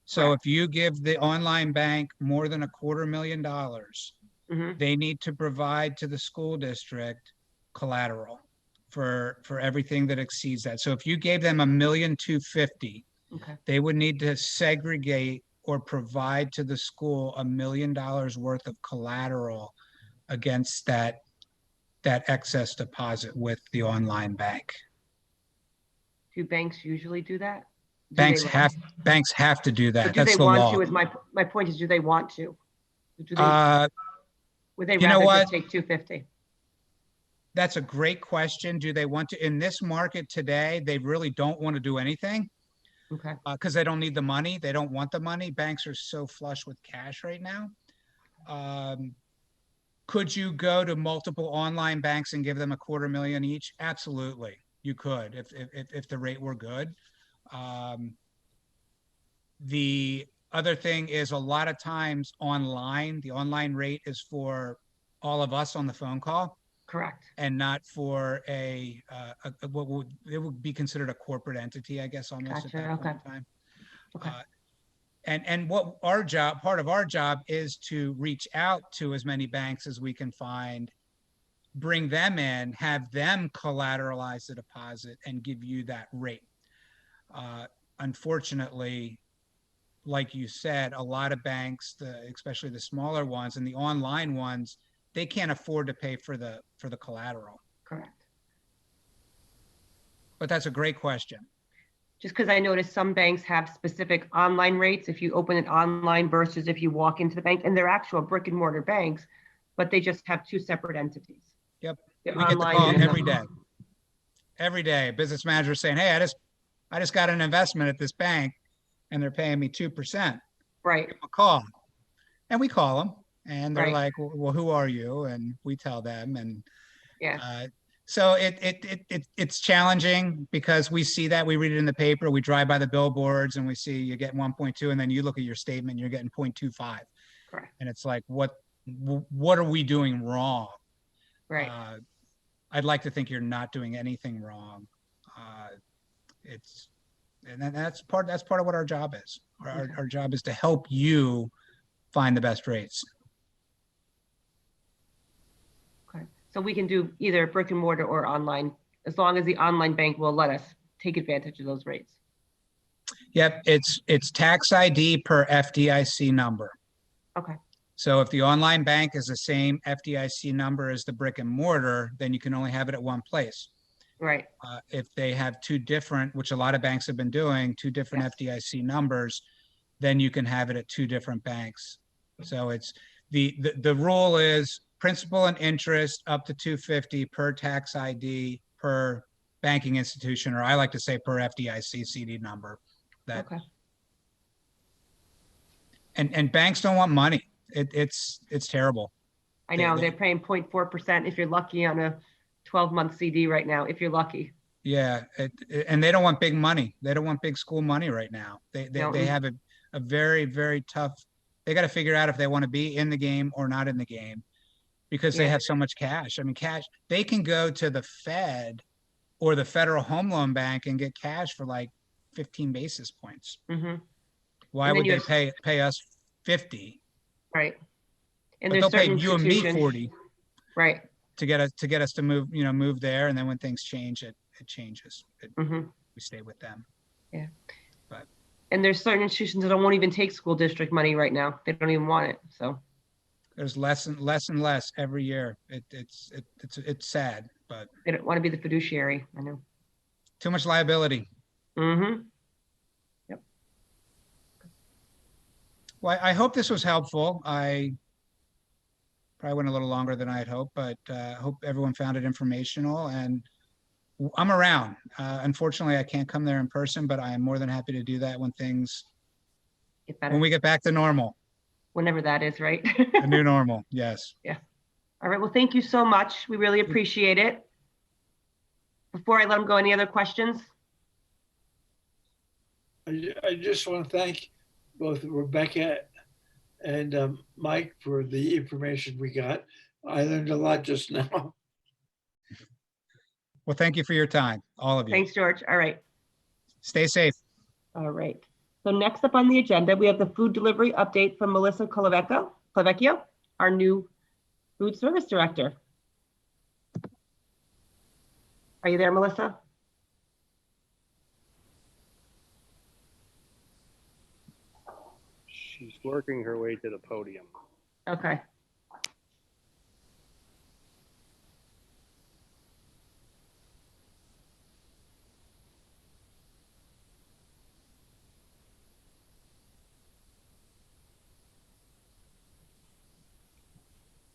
So Correct. if you give the online bank more than $250,000, Mhm. they need to provide to the school district collateral for everything that exceeds that. So if you gave them $1,250,000, Okay. they would need to segregate or provide to the school $1 million worth of collateral against that excess deposit with the online bank. Do banks usually do that? Do Banks they- have to do But that. do they That's the want law. to? Is my point is, do they want to? Do they, would they you know rather what? just take 250? That's a great question. Do they want to? In this market today, they really don't want to do anything Okay. because they don't need the money. They don't want the money. Banks are so flush with cash right now. Could you go to multiple online banks and give them $250,000 each? Absolutely, you could if the rate were good. The other thing is a lot of times online, the online rate is for all of us on the phone call Correct. and not for what would be considered a corporate entity, I guess, almost Gotcha, at that point okay. in time. Okay. And what part of our job is to reach out to as many banks as we can find, bring them in, have them collateralize the deposit and give you that rate. Unfortunately, like you said, a lot of banks, especially the smaller ones and the online ones, they can't afford to pay for the collateral. Correct. But that's a great question. Just because I noticed some banks have specific online rates if you open it online versus if you walk into the bank, and they're actual brick and mortar banks, but they just have two separate entities. Yep. They're We get the online call and every day. Every day, a business manager saying, "Hey, I just got an investment at this bank and they're paying me 2%. Right. Give them a call." And we call them and they're Right. like, well, who are you? And we tell them. And Yeah. So it's challenging because we see that, we read it in the paper, we drive by the billboards and we see you get 1.2, and then you look at your statement, you're getting 0.25. Correct. And it's like, what are we doing wrong? Right. I'd like to think you're not doing anything wrong. That's part of what our job is. Our job is to help you find the best rates. Okay. So we can do either brick and mortar or online, as long as the online bank will let us take advantage of those rates. Yep, it's tax ID per FDIC number. Okay. So if the online bank is the same FDIC number as the brick and mortar, then you can only have it at one place. Right. If they have two different, which a lot of banks have been doing, two different FDIC numbers, then you can have it at two different banks. So it's the rule is principal and interest up to 250 per tax ID per banking institution, or I like to say per FDIC CD number. That Okay. and banks don't want money. It's terrible. I know they're paying 0.4% if you're lucky on a 12-month CD right now, if you're lucky. Yeah, and they don't want big money. They don't want big school money right now. They have a very, very tough, they got to figure out if they want to be in the game or not in the game because they have so much cash. I mean, cash, they can go to the Fed or the Federal Home Loan Bank and get cash for like 15 basis points. Mm-hmm. Why would they pay us 50? Right. And But there's they'll pay certain you and me institutions. 40. Right. To get us to move there, and then when things change, it changes. Mm-hmm. We stay with them. Yeah. But and there's certain institutions that won't even take school district money right now. They don't even want it. So there's less and less every year. It's sad, but they don't want to be the fiduciary. I know. Too much liability. Mm-hmm. Yep. Well, I hope this was helpful. I probably went a little longer than I had hoped, but I hope everyone found it informational, and I'm around. Unfortunately, I can't come there in person, but I am more than happy to do that when things Get better. when we get back to normal. Whenever that is, right? The new normal, yes. Yeah. All right. Well, thank you so much. We really appreciate it. Before I let them go, any other questions? I just want to thank both Rebecca and Mike for the information we got. I learned a lot just now. Well, thank you for your time, all of you. Thanks, George. All right. Stay safe. All right. So next up on the agenda, we have the food delivery update from Melissa Colavecchio, our new food service director. Are you there, Melissa? She's working her way to the podium. Okay.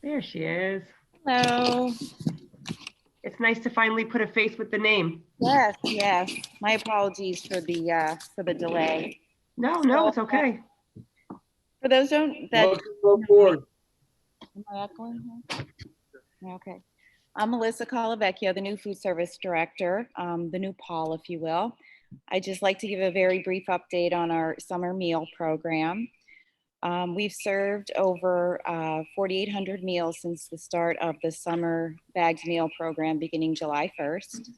There she is. Hello. It's nice to finally put a face with the name. Yes, yes. My apologies for the delay. No, it's okay. For those that Welcome aboard. am I echoing here? Yeah, okay. I'm Melissa Colavecchio, the new food service director, the new Paul, if you will. I'd just like to give a very brief update on our summer meal program. We've served over 4,800 meals since the start of the summer bagged meal program beginning July 1st.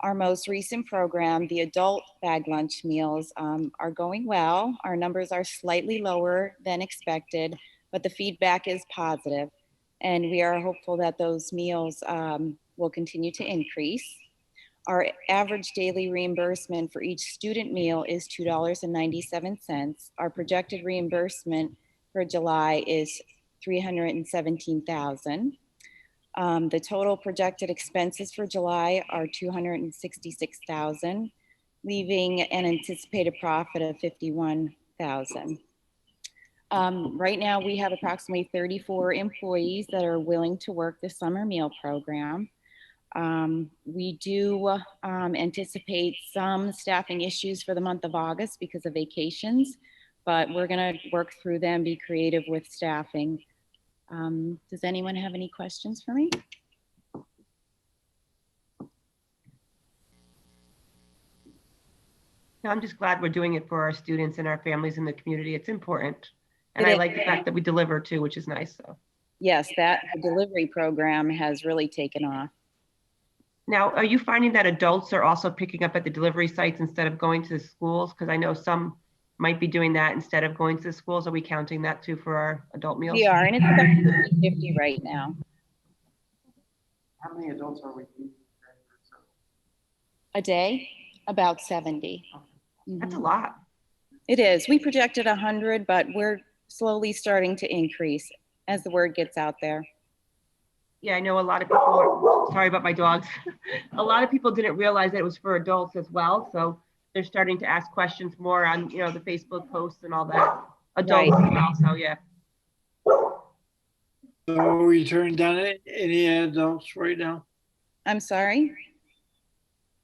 Our most recent program, the adult bag lunch meals, are going well. Our numbers are slightly lower than expected, but the feedback is positive, and we are hopeful that those meals will continue to increase. Our average daily reimbursement for each student meal is $2.97. Our projected reimbursement for July is $317,000. The total projected expenses for July are $266,000, leaving an anticipated profit of $51,000. Right now, we have approximately 34 employees that are willing to work the summer meal program. We do anticipate some staffing issues for the month of August because of vacations, but we're going to work through them, be creative with staffing. Does anyone have any questions for me? I'm just glad we're doing it for our students and our families in the community. It's important. And It I is. like the fact that we deliver too, which is nice. So Yes, that the delivery program has really taken off. now, are you finding that adults are also picking up at the delivery sites instead of going to the schools? Because I know some might be doing that instead of going to the schools. Are we counting that too for our adult meals? We are, and it's about 50 right now. How many adults are we feeding? A day, about 70. That's a Mhm. lot. It is. We projected 100, but we're slowly starting to increase as the word gets out there. Yeah, I know a lot of people, sorry about my dogs. A lot of people didn't realize that it was for adults as well. So they're starting to ask questions more on, the Facebook posts and all that. Adults as well, so yeah. So are we turning down any adults right now? I'm sorry?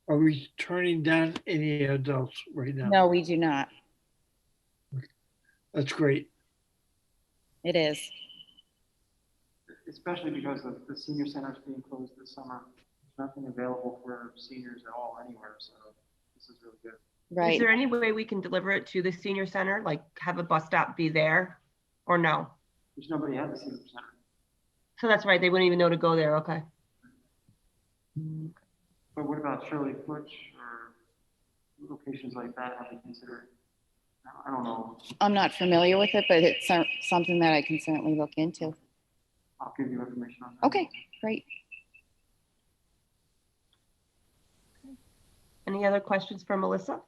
Are we turning down any adults right now? No, we do not. That's great. It is. Especially because the senior center is being closed this summer. There's nothing available for seniors at all anywhere, so this is really good. Is Right. there any way we can deliver it to the senior center, like have a bus stop be there or no? There's nobody at the senior center. So that's right, they wouldn't even know to go there, okay. But what about Shirley Butch or locations like that? Have we considered? I don't know. I'm not familiar with it, but it's something that I can certainly look into. I'll give you information on that. Okay, great. Any other questions for Melissa?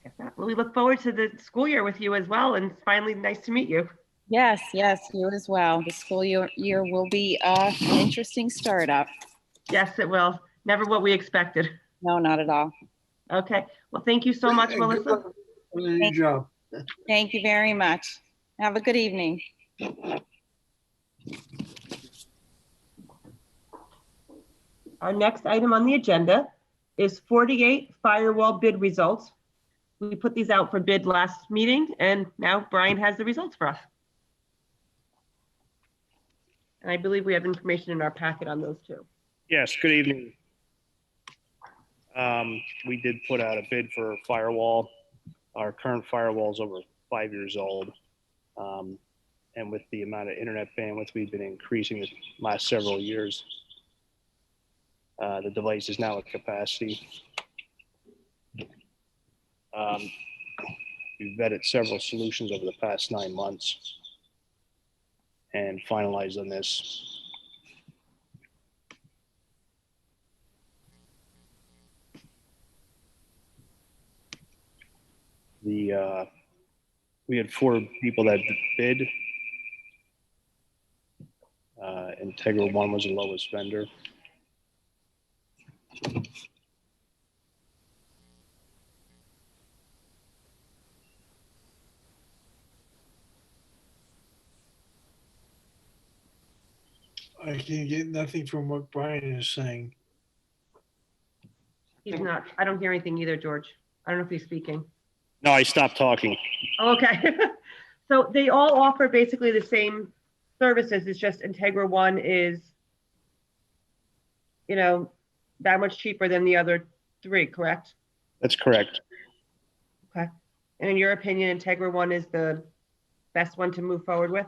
If not, well, we look forward to the school year with you as well, and it's finally nice to meet you. Yes, you as well. The school year will be an interesting startup. Yes, it will. Never what we expected. No, not at all. Okay, well, thank you so much, And good Melissa. luck on the new job. Thank you very much. Have a good evening. Our next item on the agenda is 48 firewall bid results. We put these out for bid last meeting, and now Brian has the results for us. And I believe we have information in our packet on those too. Yes, good evening. We did put out a bid for a firewall. Our current firewall is over 5 years old. And with the amount of internet bandwidth we've been increasing the last several years, the device is now at capacity. We've vetted several solutions over the past 9 months and finalized on this. We had 4 people that bid. Integra One was the lowest vendor. I can get nothing from what Brian is saying. He's not, I don't hear anything either, George. I don't know if he's speaking. No, I stopped talking. Oh, okay. So they all offer basically the same services. It's just Integra One is, that much cheaper than the other 3, correct? That's correct. Okay. And in your opinion, Integra One is the best one to move forward with?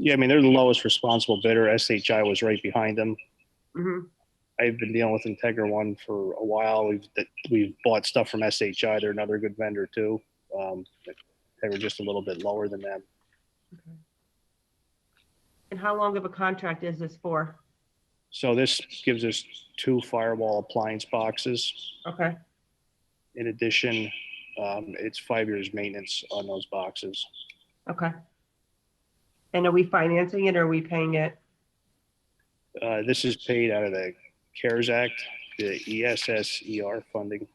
Yeah, I mean, they're the lowest responsible bidder. SHI was right behind them. Mm-hmm. I've been dealing with Integra One for a while. We've bought stuff from SHI. They're another good vendor too. They were just a little bit lower than them. Okay. And how long of a contract is this for? So this gives us 2 firewall appliance boxes. Okay. In addition, it's 5 years maintenance on those boxes. Okay. And are we financing it or are we paying it? This is paid out of the CARES Act, the ESSER funding.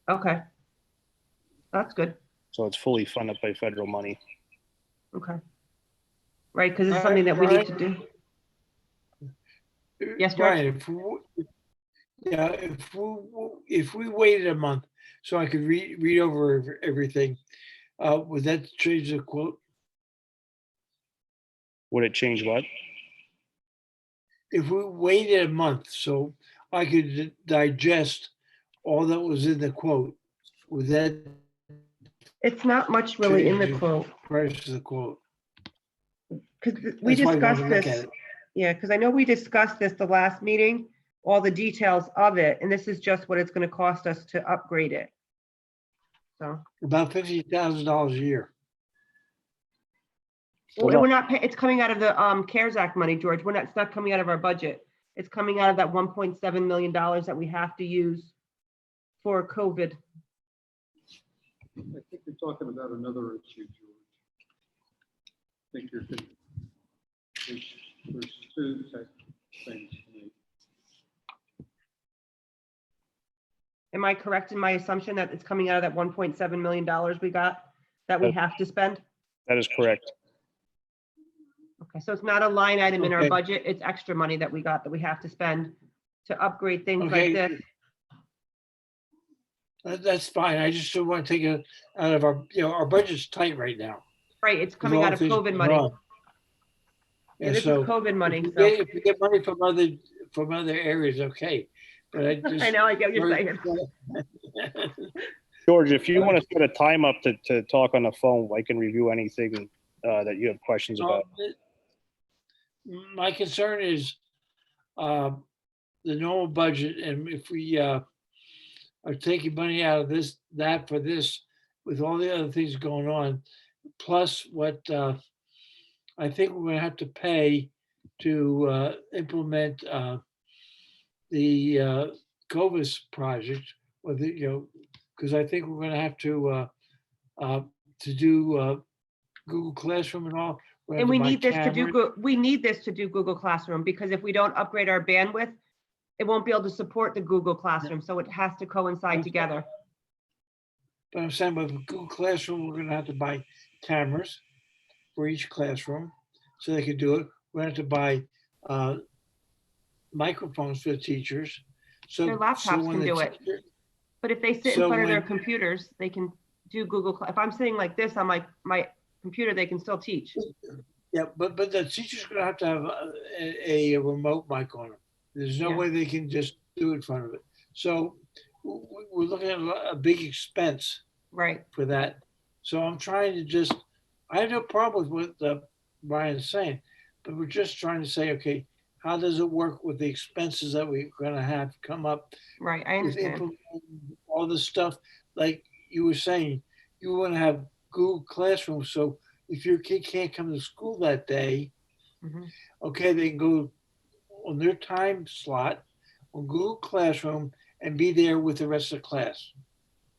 Okay. That's good. So it's fully funded by federal money. Okay. Right, because it's something that we need to do. Yes, George? Brian, if we waited a month so I could read over everything, would that change the quote? Would it change what? if we waited a month so I could digest all that was in the quote, would that It's not much really in the change quote, price of the quote? because we That's why I wanted discussed to look at this. it. Yeah, because I know we discussed this the last meeting, all the details of it, and this is just what it's gonna cost us to upgrade it. So, About $50,000 a year. well, we're not, it's coming out of the CARES Act money, George. We're not, it's not coming out of our budget. It's coming out of that $1.7 million that we have to use for COVID. I think you're talking about another issue, George. I think there's two type things to me. Am I correct in my assumption that it's coming out of that $1.7 million we got, that we have to spend? That is correct. Okay, so it's not a line item in our Okay. budget, it's extra money that we got that we have to spend to upgrade things Okay. like this. That's fine. I just don't want to take it out of our, our budget's tight right now. Right, it's with coming all out the of things COVID going money. on. Yeah, And this is so COVID money, so. if we get money from other areas, okay. But I just. I know, I get what you're saying. George, if you want to set a time up to talk on the phone, I can review anything that you have questions about. My concern is the normal budget, and if we are taking money out of that for this, with all the other things going on, plus what I think we're gonna have to pay to implement the COVIS project, or because I think we're gonna have to do Google Classroom and all. We're gonna And have we to buy need this to do, cameras. we need this to do Google Classroom, because if we don't upgrade our bandwidth, it won't be able to support the Google Classroom, so it has to coincide together. But I'm saying with Google Classroom, we're gonna have to buy cameras for each classroom so they can do it. We're gonna have to buy microphones for the teachers. So Their laptops when can the do it. teacher- But if they sit in So front of their when- computers, they can do Google. If I'm sitting like this on my computer, they can still teach. Yeah, but the teacher's gonna have to have a remote mic on them. There's no Yeah. way they can just do it in front of it. So we're looking at a big expense Right. for that. So I'm trying to just, I have no problem with what Brian's saying, but we're just trying to say, okay, how does it work with the expenses that we're gonna have come up Right. I with understand. implementing all this stuff? Like you were saying, you wanna have Google Classroom, so if your kid can't come to school that day, Mhm. okay, they can go on their time slot on Google Classroom and be there with the rest of the class,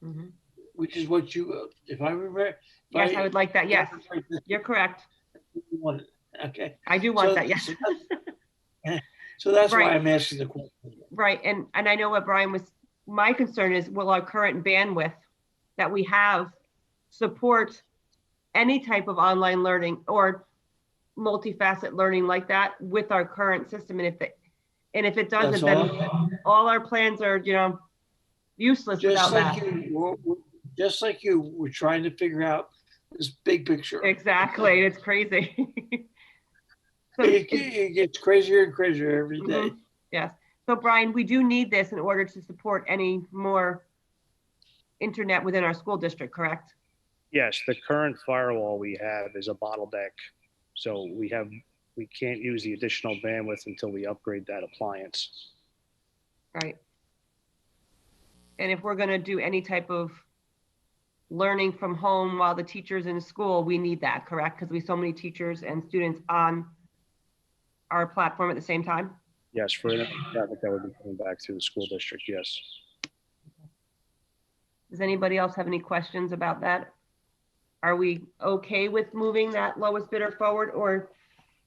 Mhm. which is what you, if I remember. if Yes, I would like that. Yes, that's you're correct. what you wanted. Okay, I do want So- that. Yes. so that's why Right. I'm asking the question. Right. And I know what Brian was, my concern is, will our current bandwidth that we have support any type of online learning or multifaceted learning like that with our current system? And if it doesn't, That's then all our plans are, useless without Just like that. just like you, we're trying to figure out this big picture. Exactly. It's crazy. So It gets crazier and crazier every day. Mhm. Yes. So Brian, we do need this in order to support any more internet within our school district, correct? Yes, the current firewall we have is a bottleneck. So we can't use the additional bandwidth until we upgrade that appliance. Right. And if we're going to do any type of learning from home while the teacher's in school, we need that, correct? Because we have so many teachers and students on our platform at the same time. Yes, for internet traffic that would be coming back to the school district, yes. Does anybody else have any questions about that? Are we okay with moving that lowest bidder forward, or,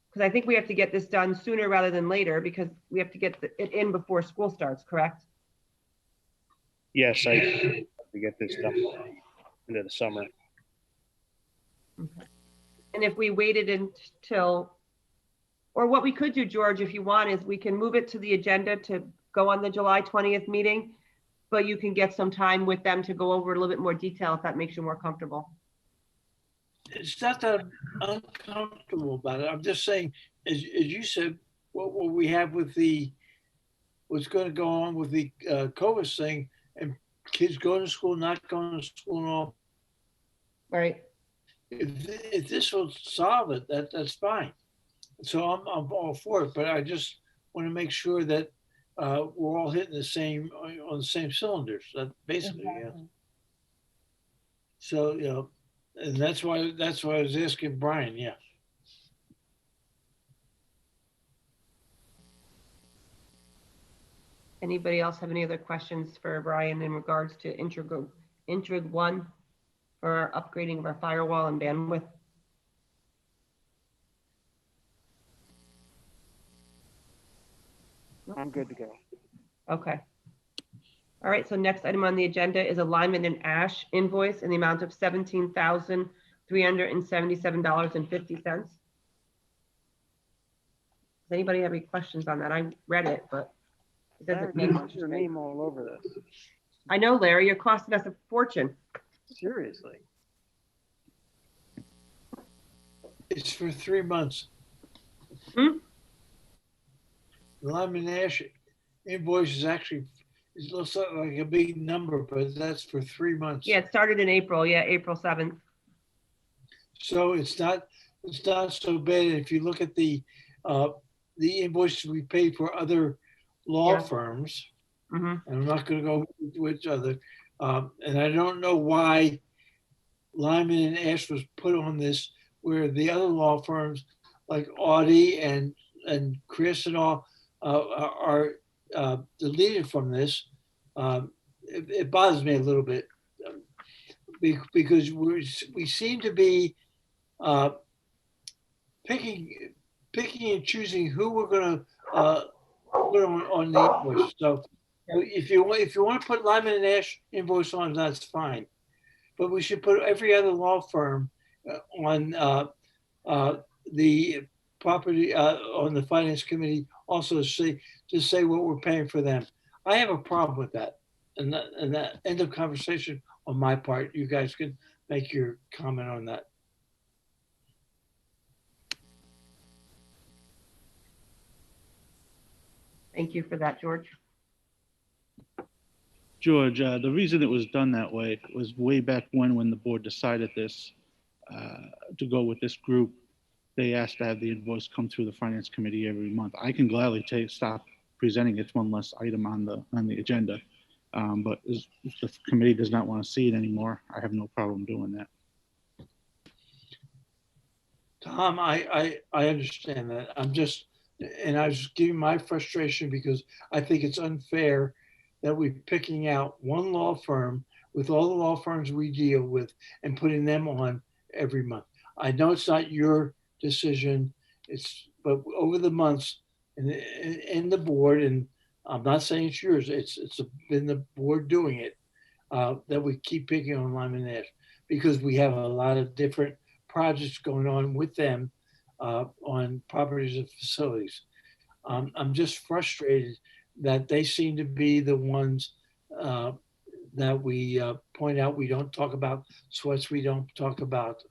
because I think we have to get this done sooner rather than later, because we have to get it in before school starts, correct? Yes, I have to get this done into the summer. And if we waited until, or what we could do, George, if you want, is we can move it to the agenda to go on the July 20th meeting, but you can get some time with them to go over a little bit more detail if that makes you more comfortable. It's not that I'm uncomfortable about it. I'm just saying, as you said, what we have with what's going to go on with the COVID thing, and kids going to school, not going to school, and all. Right. If this will solve it, that's fine. So I'm all for it, but I just want to make sure that we're all hitting the same on the same cylinders. That basically, yeah. So and that's why I was asking Brian. Yeah. Anybody else have any other questions for Brian in regards to Intrig 1 for our upgrading of our firewall and bandwidth? I'm good to go. Okay. All right, so next item on the agenda is a Lyman and Ash invoice in the amount of $17,377.50. Does anybody have any questions on that? I read it, but it doesn't mean much. Your name all over this. I know, Larry, you're costing us a fortune. Seriously. It's for 3 months. Hmm? The Lyman Ash invoice is actually, it looks like a big number, but that's for 3 months. Yeah, it started in April. Yeah, April 7th. So it's not so bad. If you look at the invoices we paid for other law Yeah. firms, Mm-hmm. and I'm not going to go which other, and I don't know why Lyman and Ash was put on this, where the other law firms like Audie and Chris and all are deleted from this. It bothers me a little bit because we seem to be picking and choosing who we're going to put on the invoice. So if you want to put Lyman and Ash invoice on, that's fine. But we should put every other law firm on the property on the finance committee also to say what we're paying for them. I have a problem with that, and that end of conversation on my part. You guys can make your comment on that. Thank you for that, George. George, the reason it was done that way was way back when the board decided this, to go with this group, they asked to have the invoice come through the finance committee every month. I can gladly stop presenting it, one less item on the agenda. But if the committee does not want to see it anymore, I have no problem doing that. Tom, I understand that. And I was giving my frustration because I think it's unfair that we're picking out one law firm with all the law firms we deal with and putting them on every month. I know it's not your decision, but over the months and the board, and I'm not saying it's yours, it's been the board doing it, that we keep picking on Lyman Ash because we have a lot of different projects going on with them on properties and facilities. I'm just frustrated that they seem to be the ones that we point out. We don't talk about Sweats. We don't talk about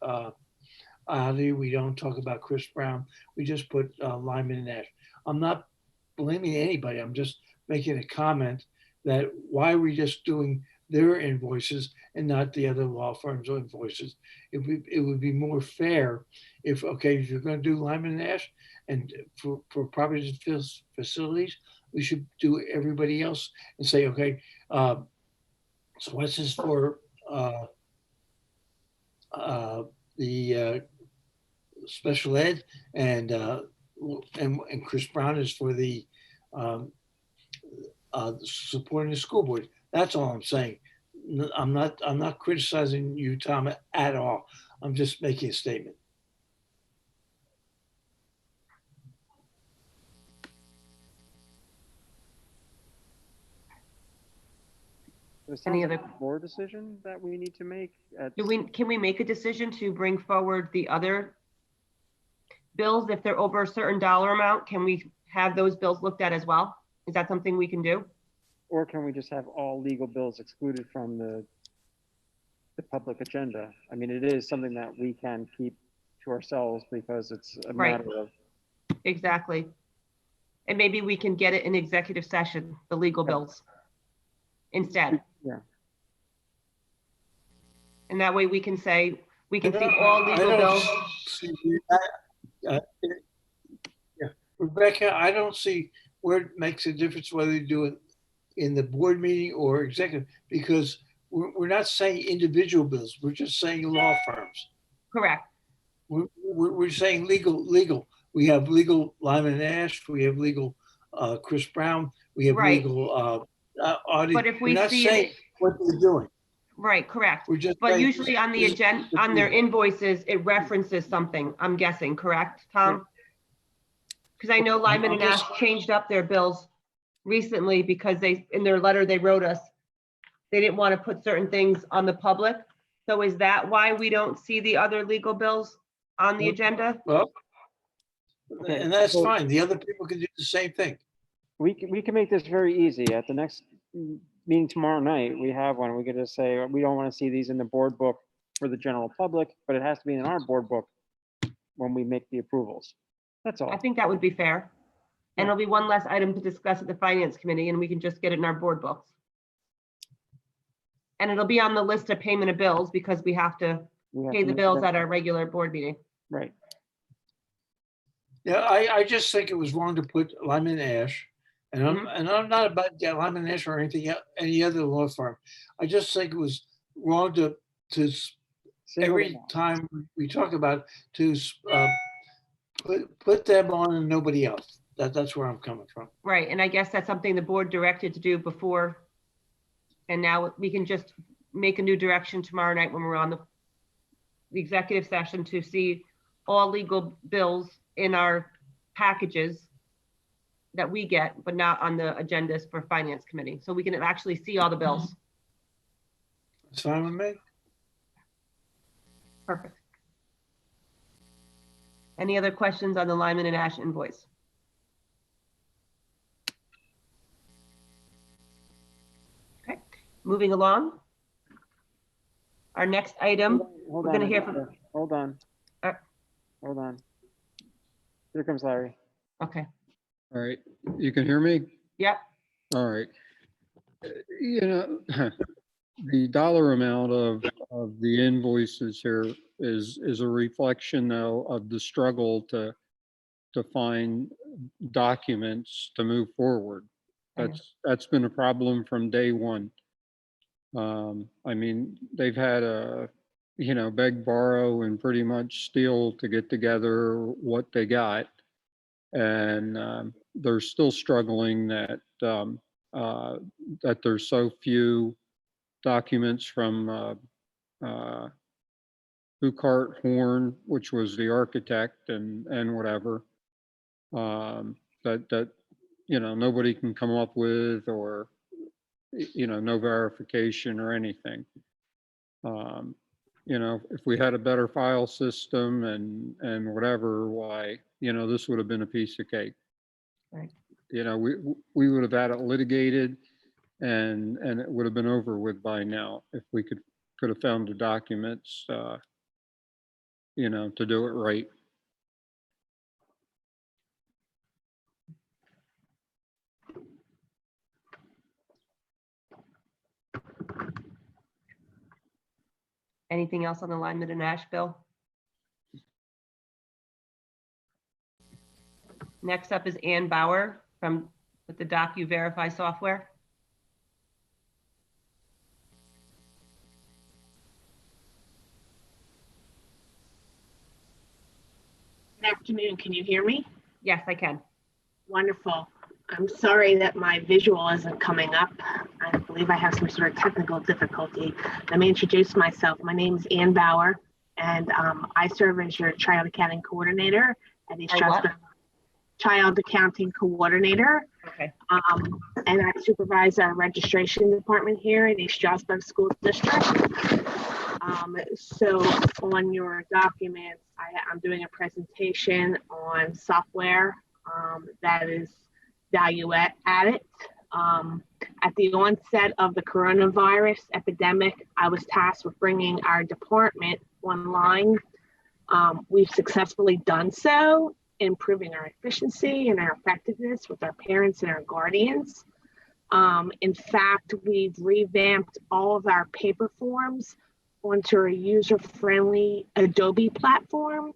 Ali. We don't talk about Chris Brown. We just put Lyman and Ash. I'm not blaming anybody. I'm just making a comment that why are we just doing their invoices and not the other law firms' invoices? It would be more fair if you're going to do Lyman and Ash and for properties and facilities, we should do everybody else and say, so what's this for the special ed and Chris Brown is for the supporting the school board. That's all I'm saying. I'm not criticizing you, Tom, at all. I'm just making a statement. So it sounds Any like other- a board decision that we need to make. Can we make a decision to bring forward the other bills if they're over a certain dollar amount? Can we have those bills looked at as well? Is that something we can do? Or can we just have all legal bills excluded from the public agenda? I mean, it is something that we can keep to ourselves because it's a Right. matter of Exactly. And maybe we can get it in executive session, the legal bills instead. Yeah. And that way we can say, we can see all I legal don't bills. see- uh, yeah. Rebecca, I don't see where it makes a difference whether you do it in the board meeting or executive, because we're not saying individual bills. We're just saying law firms. Correct. We're saying legal. We have legal Lyman and Ash. We have legal Chris Brown. We have Right. legal Audie. But if we We're not see saying it, what they're doing. right, correct. We're just But saying usually on the this- agenda, on their invoices, it references something, I'm guessing, correct, Tom? Because I know Lyman and Ash changed up their bills recently because they, in their letter they wrote us, they didn't want to put certain things on the public. So is that why we don't see the other legal bills on the agenda? Well, Okay, and that's so- fine. The other people can do the same thing. We can make this very easy. At the next meeting tomorrow night, we have one. We could just say, we don't want to see these in the board book for the general public, but it has to be in our board book when we make the approvals. That's all. I think that would be fair. And it'll be one less item to discuss at the finance committee and we can just get it in our board books. And it'll be on the list of payment of bills because we have to We have pay to the make bills that- at our regular board meeting. Right. Yeah, I just think it was wrong to put Lyman and Ash, and I'm not about Lyman and Ash or any other law firm. I just think it was wrong to Single every them out. time we talk about to put them on and nobody else. That's where I'm coming from. Right, and I guess that's something the board directed to do before. And now we can just make a new direction tomorrow night when we're on the executive session to see all legal bills in our packages that we get, but not on the agendas for finance committee. So we can actually see all the bills. It's fine with me. Perfect. Any other questions on the Lyman and Ash invoice? Okay, moving along. Our next item, Hold we're on, gonna hear from- Amanda. Hold on. Uh, Hold on. Here comes Larry. okay, All right, you can hear me? yep, All right. You know, the dollar amount of the invoices here is a reflection though of the struggle to find documents to move forward. That's been a problem from day one. I mean, they've had beg, borrow, and pretty much steal to get together what they got. And they're still struggling that there's so few documents from Buchart Horn, which was the architect and whatever, that nobody can come up with, or no verification or anything. If we had a better file system and whatever, why, this would have been a piece of cake. right. We would have had it litigated and it would have been over with by now if we could have found the documents, to do it right. Anything else on the Lyman and Ash bill? Next up is Ann Bauer with the DocuVerify software. Good afternoon. Can you hear me? Yes, I can. Wonderful. I'm sorry that my visual isn't coming up. I believe I have some sort of technical difficulty. Let me introduce myself. My name is Ann Bauer, and I serve as your child accounting coordinator at East Your what? Shasta. Child accounting coordinator. Okay. And I supervise our registration department here in East Strasburg School District. So on your documents, I'm doing a presentation on software that is value added. At the onset of the coronavirus epidemic, I was tasked with bringing our department online. We've successfully done so, improving our efficiency and our effectiveness with our parents and our guardians. In fact, we've revamped all of our paper forms onto a user-friendly Adobe platform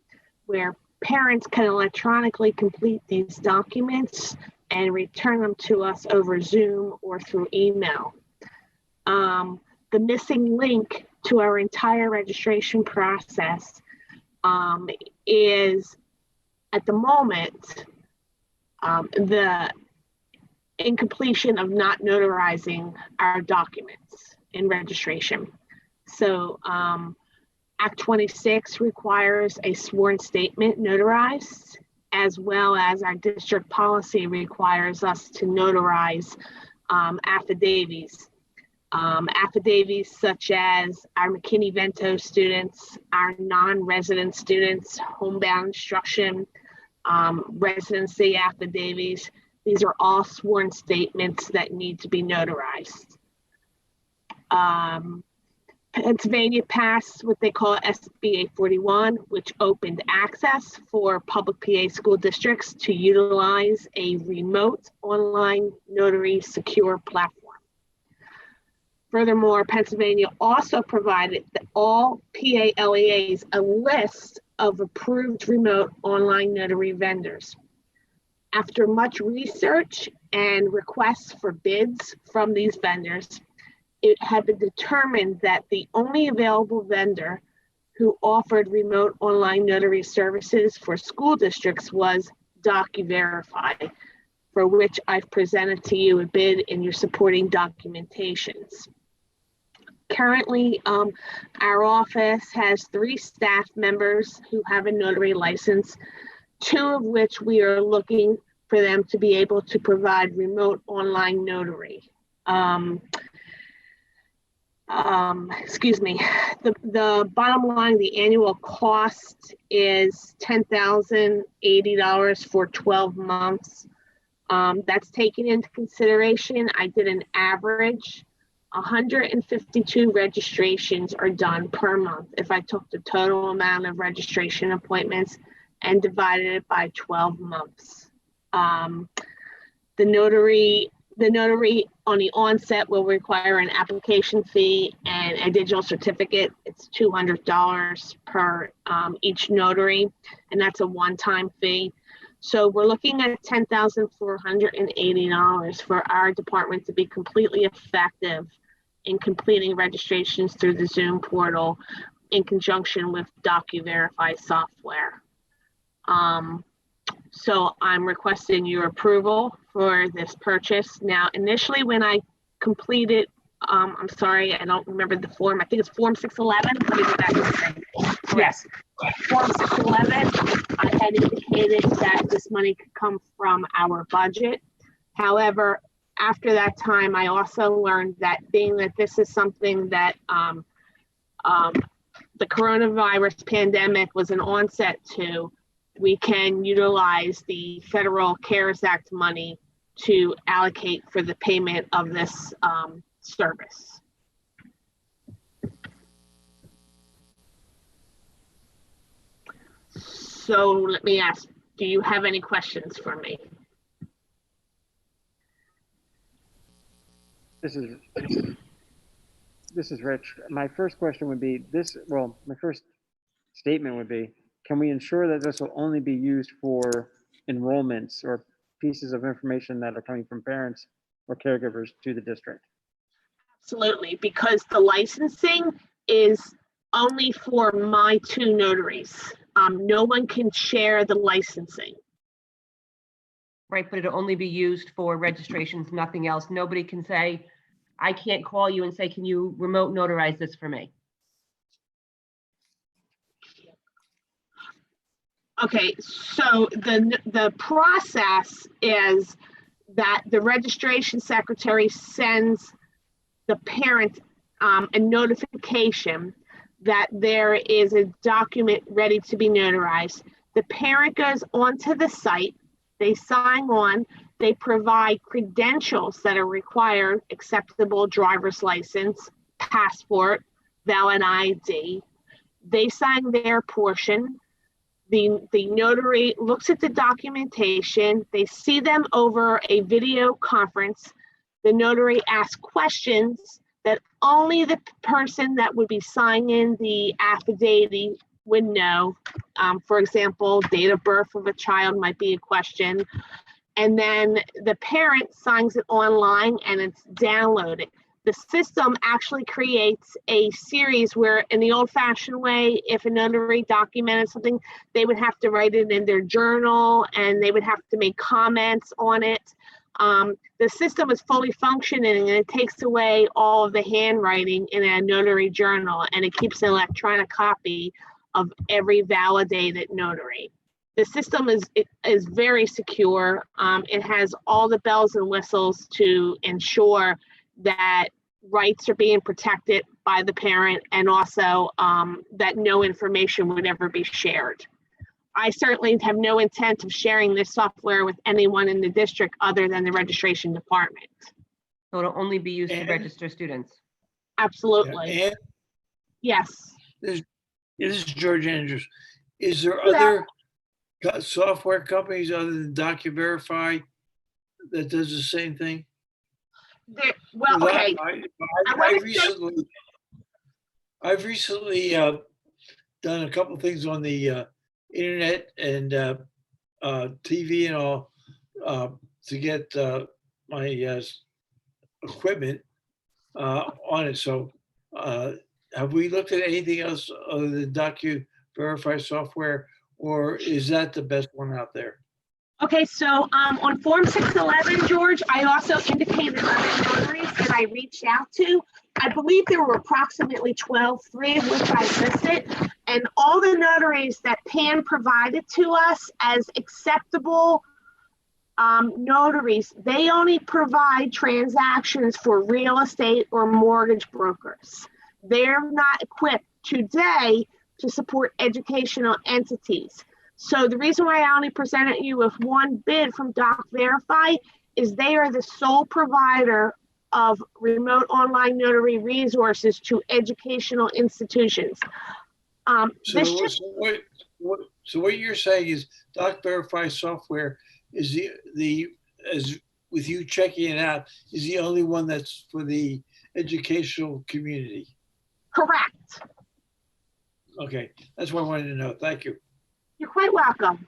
where parents can electronically complete these documents and return them to us over Zoom or through email. The missing link to our entire registration process is, at the moment, the incompletion of not notarizing our documents in registration. So Act 26 requires a sworn statement notarized, as well as our district policy requires us to notarize affidavits. Affidavits such as our McKinney-Vento students, our non-resident students, homebound instruction, residency affidavits. These are all sworn statements that need to be notarized. Pennsylvania passed what they call SB 841, which opened access for public PA school districts to utilize a remote online notary secure platform. Furthermore, Pennsylvania also provided all PA LEAs a list of approved remote online notary vendors. After much research and requests for bids from these vendors, it had been determined that the only available vendor who offered remote online notary services for school districts was DocuVerify, for which I've presented to you a bid in your supporting documentations. Currently, our office has 3 staff members who have a notary license, 2 of which we are looking for them to be able to provide remote online notary. Excuse me, the bottom line, the annual cost is $10,080 for 12 months. That's taken into consideration. I did an average. 152 registrations are done per month if I took the total amount of registration appointments and divided it by 12 months. The notary on the onset will require an application fee and a digital certificate. It's $200 per each notary, and that's a one-time fee. So we're looking at $10,480 for our department to be completely effective in completing registrations through the Zoom portal in conjunction with DocuVerify software. So I'm requesting your approval for this purchase. Now, initially when I completed, I'm sorry, I don't remember the form. I think it's Form 611. Let me go back and say. Yes, Form 611, I had indicated that this money could come from our budget. However, after that time, I also learned that being that this is something that the coronavirus pandemic was an onset to, we can utilize the Federal CARES Act money to allocate for the payment of this service. So let me ask, do you have any questions for me? This is Rich. My first question would be my first statement would be, can we ensure that this will only be used for enrollments or pieces of information that are coming from parents or caregivers to the district? Absolutely, because the licensing is only for my 2 notaries. No one can share the licensing. Right, but it'll only be used for registrations, nothing else. Nobody can say, I can't call you and say, can you remote notarize this for me? Okay, so the process is that the registration secretary sends the parent a notification that there is a document ready to be notarized. The parent goes onto the site, they sign on, they provide credentials that are required, acceptable driver's license, passport, valid ID. They sign their portion. The notary looks at the documentation, they see them over a video conference. The notary asks questions that only the person that would be signing the affidavit would know. For example, date of birth of a child might be a question. And then the parent signs it online and it's downloaded. The system actually creates a series where, in the old-fashioned way, if a notary documented something, they would have to write it in their journal and they would have to make comments on it. The system is fully functioning and it takes away all of the handwriting in a notary journal, and it keeps an electronic copy of every validated notary. The system is very secure. It has all the bells and whistles to ensure that rights are being protected by the parent, and also that no information would ever be shared. I certainly have no intent of sharing this software with anyone in the district other than the registration department. So it'll only be used to And- register students. Absolutely. And Yes. this is George Andrews. Is there Yeah. other software companies other than DocuVerify that does the same thing? Well, 'Cause okay. I've recently done a couple things on the internet and TV and all to get my equipment on it. So have we looked at anything else other than DocuVerify software, or is that the best one out there? Okay, so on Form 611, George, I also indicated other notaries that I reached out to. I believe there were approximately 12, 3 of which I listed, and all the notaries that Pan provided to us as acceptable notaries, they only provide transactions for real estate or mortgage brokers. They're not equipped today to support educational entities. So the reason why I only presented you with one bid from DocVerify is they are the sole provider of remote online notary resources to educational institutions. So what you're saying is DocVerify software is as with you checking it out, is the only one that's for the educational community? Correct. Okay, that's what I wanted to know. Thank you. You're quite welcome.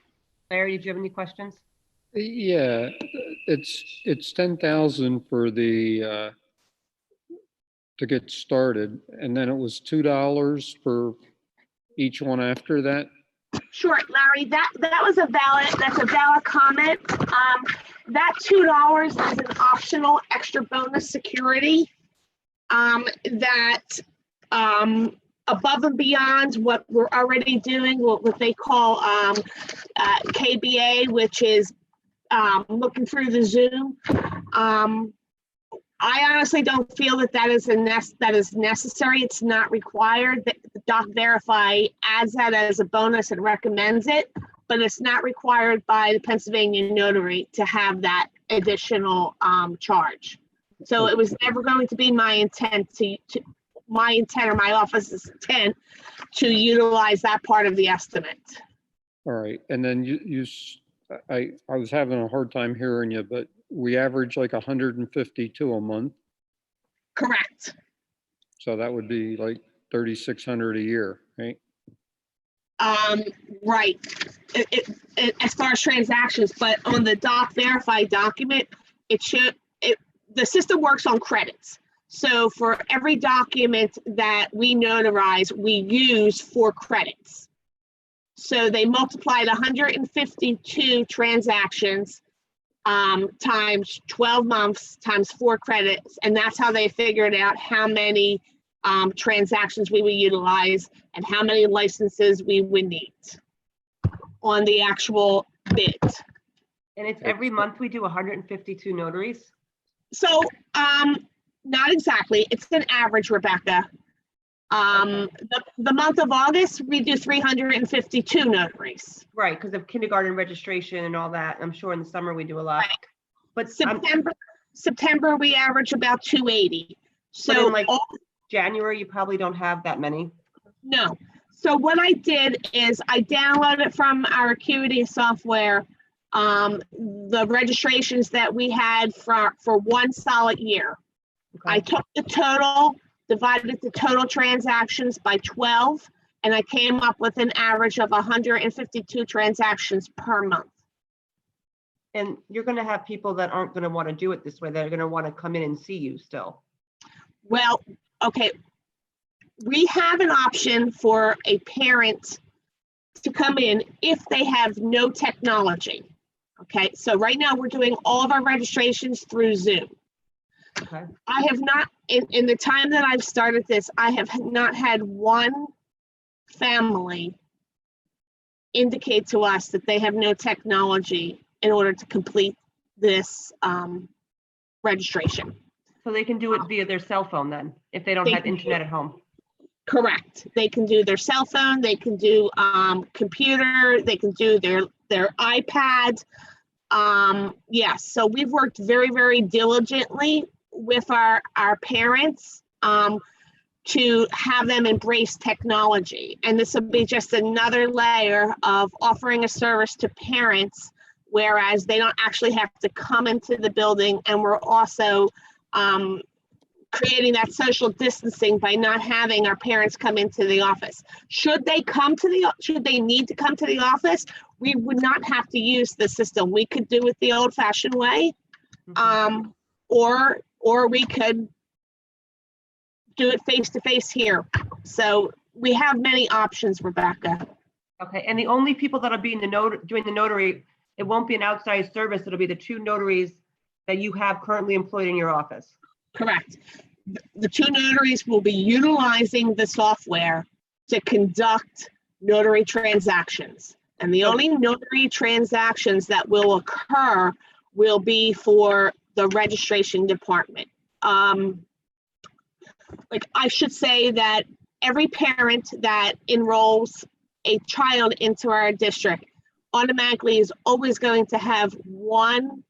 Larry, did you have any questions? Yeah, it's 10,000 for the to get started, and then it was $2 for each one after that. Sure, Larry, that's a valid comment. That $2 is an optional extra bonus security that above and beyond what we're already doing, what they call KBA, which is looking through the Zoom. I honestly don't feel that is necessary. It's not required. The DocVerify adds that as a bonus and recommends it, but it's not required by the Pennsylvania notary to have that additional charge. So it was never going to be my intent or my office's intent to utilize that part of the estimate. All right, and then I was having a hard time hearing you, but we average like 152 a month. Correct. So that would be like 3,600 a year, right? Right. As far as transactions, but on the DocVerify document, the system works on credits. So for every document that we notarize, we use 4 credits. So they multiplied 152 transactions times 12 months times 4 credits. And that's how they figured out how many transactions we would utilize and how many licenses we would need on the actual bid. And it's every month we do 152 notaries? So not exactly. It's an average, Rebecca. The month of August, we do 352 notaries. Right, because of kindergarten registration and all that. I'm sure in the summer we do a lot. Right. But September, we average about 280. But So in like January, you probably don't have that many. no. So what I did is I downloaded from our Acuity software the registrations that we had for one solid year. I Okay. took the total, divided the total transactions by 12, and I came up with an average of 152 transactions per month. And you're going to have people that aren't going to want to do it this way. They're going to want to come in and see you still. Well, okay, we have an option for a parent to come in if they have no technology. Okay, so right now we're doing all of our registrations through Zoom. Okay. I have not, in the time that I've started this, I have not had one family indicate to us that they have no technology in order to complete this registration. So they can do it via their cell phone then, if they don't They have can do internet at home. Correct. They can do their cell phone, they can do computer, they can do their iPad. Yes, so we've worked very, very diligently with our parents to have them embrace technology. And this will be just another layer of offering a service to parents, whereas they don't actually have to come into the building. And we're also creating that social distancing by not having our parents come into the office. Should they need to come to the office, we would not have to use the system. We could do it the old-fashioned way, or we could do it face-to-face here. So we have many options, Rebecca. Okay, and the only people that'll be in doing the notary, it won't be an outside service. It'll be the 2 notaries that you have currently employed in your office. Correct. The 2 notaries will be utilizing the software to conduct notary transactions. And the only notary transactions that will occur will be for the registration department. Like I should say that every parent that enrolls a child into our district automatically is always going to have one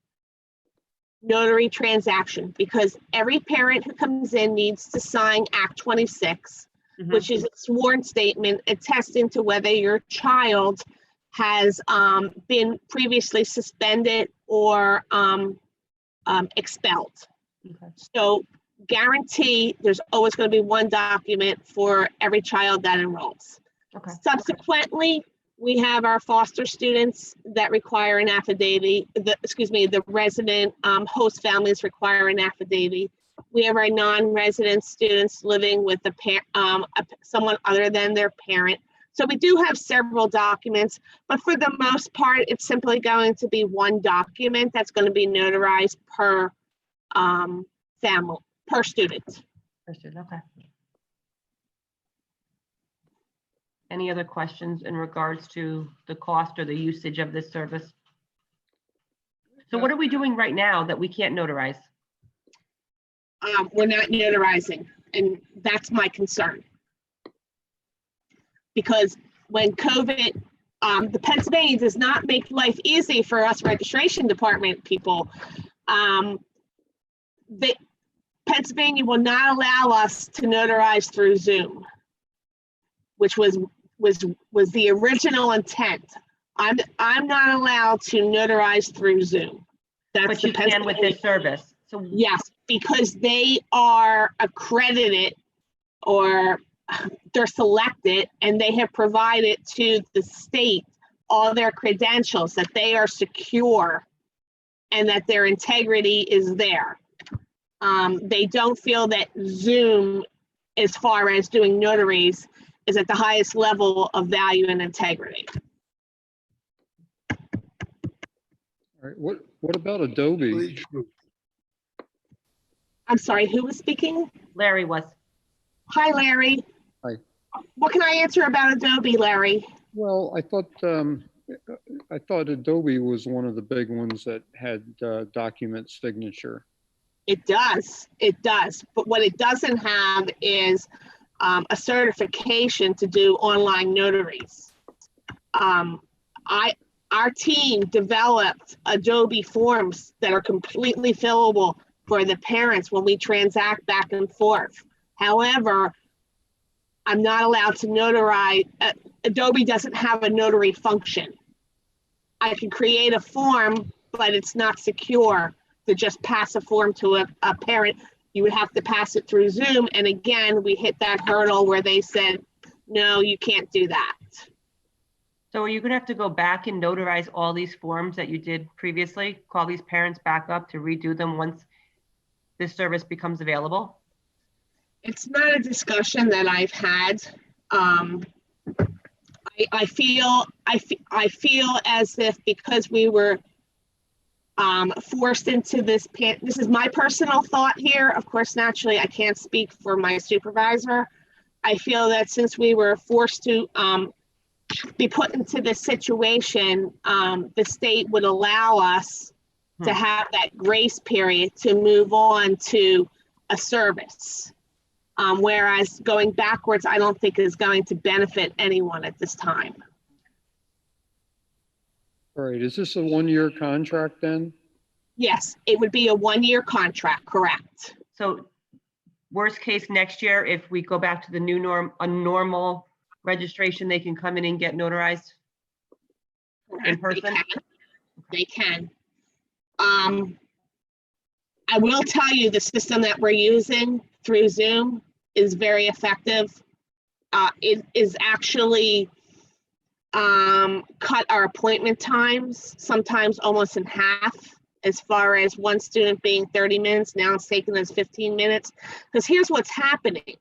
notary transaction, because every parent who comes in needs to sign Act 26, which is a sworn statement attesting to whether your child has been previously suspended or expelled. Okay. So guarantee there's always going to be one document for every child that enrolls. Okay. Subsequently, we have our foster students that require an affidavit. The resident host families require an affidavit. We have our non-resident students living with someone other than their parent. So we do have several documents, but for the most part, it's simply going to be one document that's going to be notarized per family, per student. Okay. Any other questions in regards to the cost or the usage of this service? So what are we doing right now that we can't notarize? We're not notarizing, and that's my concern. Because when COVID, the Pennsylvania does not make life easy for us registration department people. Pennsylvania will not allow us to notarize through Zoom, which was the original intent. I'm not allowed to notarize through Zoom. But you can with this service. So yes, because they are accredited or they're selected, and they have provided to the state all their credentials that they are secure and that their integrity is there. They don't feel that Zoom, as far as doing notaries, is at the highest level of value and integrity. All right, what about Adobe? I'm sorry, who was speaking? Larry was. Hi, Larry. Hi. What can I answer about Adobe, Larry? Well, I thought Adobe was one of the big ones that had document signature. It does. But what it doesn't have is a certification to do online notaries. Our team developed Adobe forms that are completely fillable for the parents when we transact back and forth. However, I'm not allowed to notarize. Adobe doesn't have a notary function. I can create a form, but it's not secure to just pass a form to a parent. You would have to pass it through Zoom. And again, we hit that hurdle where they said, no, you can't do that. So are you gonna have to go back and notarize all these forms that you did previously? Call these parents back up to redo them once this service becomes available? It's not a discussion that I've had. I feel as if because we were forced into this, this is my personal thought here. Of course, naturally, I can't speak for my supervisor. I feel that since we were forced to be put into this situation, the state would allow us to have that grace period to move on to a service. Whereas going backwards, I don't think is going to benefit anyone at this time. All right, is this a one-year contract then? Yes, it would be a one-year contract, correct? So worst case next year, if we go back to the new norm, a normal registration, they can come in and get notarized in person? They can. I will tell you the system that we're using through Zoom is very effective. It is actually cut our appointment times, sometimes almost in half, as far as one student being 30 minutes, now it's taking us 15 minutes. Because here's what's happening.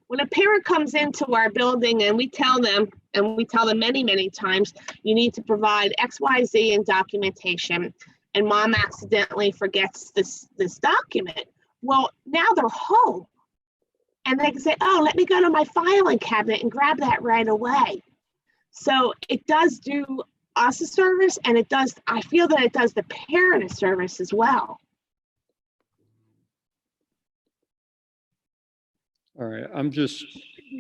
When a parent comes into our building and we tell them many, many times, you need to provide X, Y, Z in documentation, and mom accidentally forgets this document. Well, now they're home. And they can say, oh, let me go to my filing cabinet and grab that right away. So it does do us a service, and I feel that it does the parent a service as well. All right, I'm just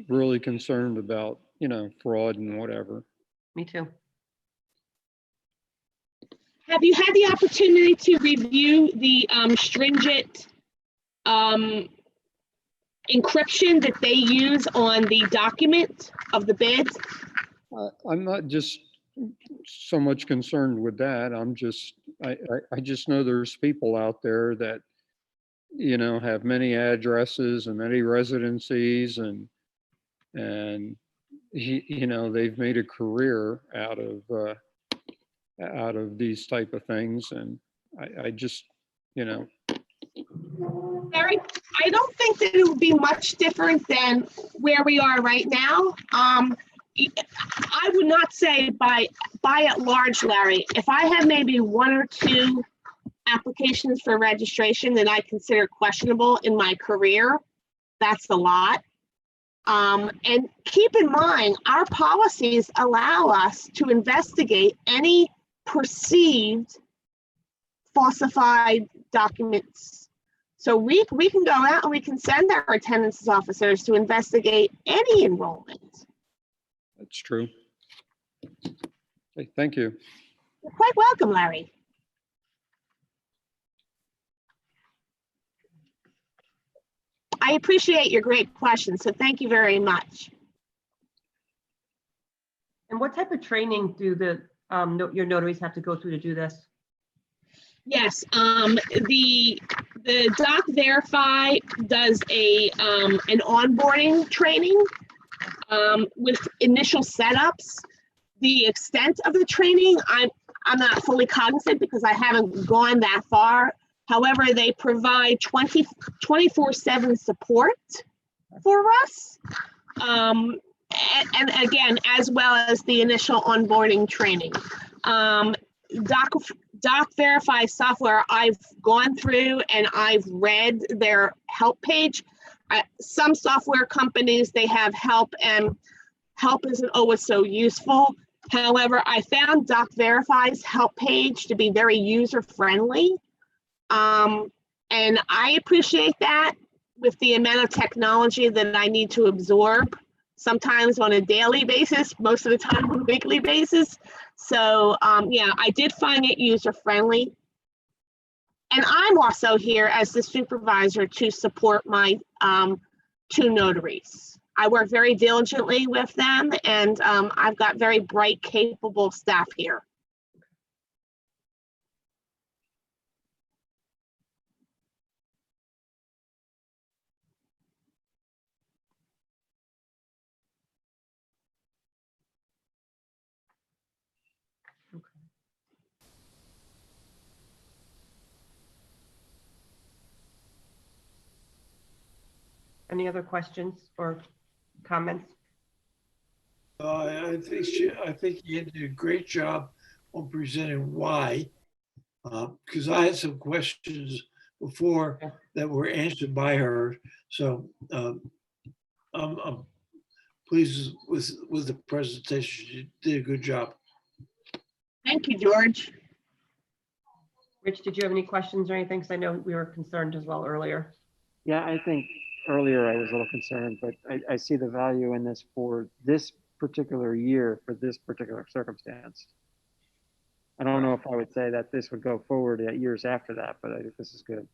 really concerned about, fraud and whatever. Me too. Have you had the opportunity to review the stringent encryption that they use on the document of the bid? I'm not just so much concerned with that. I just know there's people out there that, have many addresses and many residencies and they've made a career out of these type of things. And I just, Barry, I don't think that it would be much different than where we are right now. I would not say by at large, Larry, if I have maybe one or two applications for registration that I consider questionable in my career, that's a lot. And keep in mind, our policies allow us to investigate any perceived falsified documents. So we can go out and we can send our attendance officers to investigate any enrollment. that's true. Okay, thank you. You're quite welcome, Larry. I appreciate your great questions, so thank you very much. And what type of training do your notaries have to go through to do this? Yes, the Doc Verify does an onboarding training with initial setups. The extent of the training, I'm not fully cognizant because I haven't gone that far. However, they provide 24/7 support for us. And again, as well as the initial onboarding training. Doc Verify software, I've gone through and I've read their help page. Some software companies, they have help, and help isn't always so useful. However, I found Doc Verify's help page to be very user-friendly. And I appreciate that with the amount of technology that I need to absorb, sometimes on a daily basis, most of the time on a weekly basis. So yeah, I did find it user-friendly. And I'm also here as the supervisor to support my two notaries. I work very diligently with them, and I've got very bright, capable staff here. Any other questions or comments? I think you did a great job on presenting why, because I had some questions before that were answered by her. So I'm pleased with the presentation. You did a good job. Thank you, George. Rich, did you have any questions or anything? Because I know we were concerned as well earlier. Yeah, I think earlier I was a little concerned, but I see the value in this for this particular year, for this particular circumstance. I don't know if I would say that this would go forward at years after that, but I think this is good.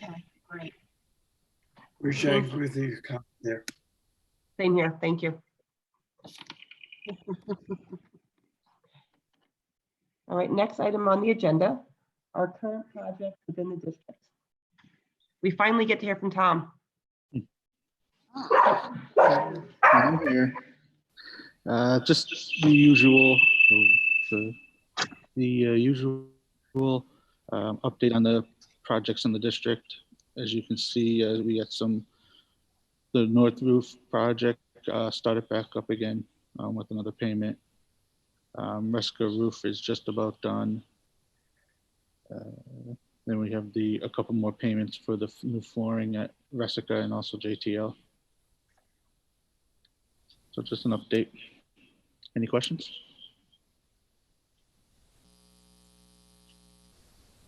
Okay, great. Rich, I agree with your comment there. Same here. Thank you. All right, next item on the agenda, our current project within the district. We finally get to hear from Tom. I'm here. Just the usual, usual update on the projects in the district. As you can see, we got the North Roof project started back up again with another payment. Resca Roof is just about done. Then we have a couple more payments for the new flooring at Resica and also JTL. So just an update. Any questions?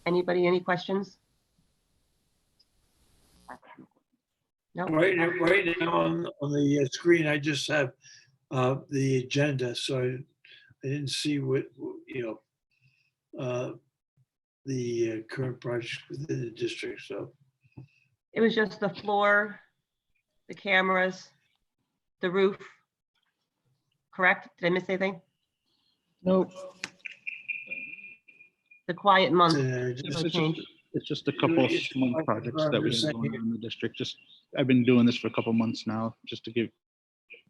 Anybody, any questions? No. Right now on the screen, I just have the agenda, so I didn't see what, the current projects within the district, so. It was just the floor, the cameras, the roof. Correct? Did I miss anything? Nope. The quiet month. It's just a couple of small projects that we have going on in the district. I've been doing this for a couple months now, just to give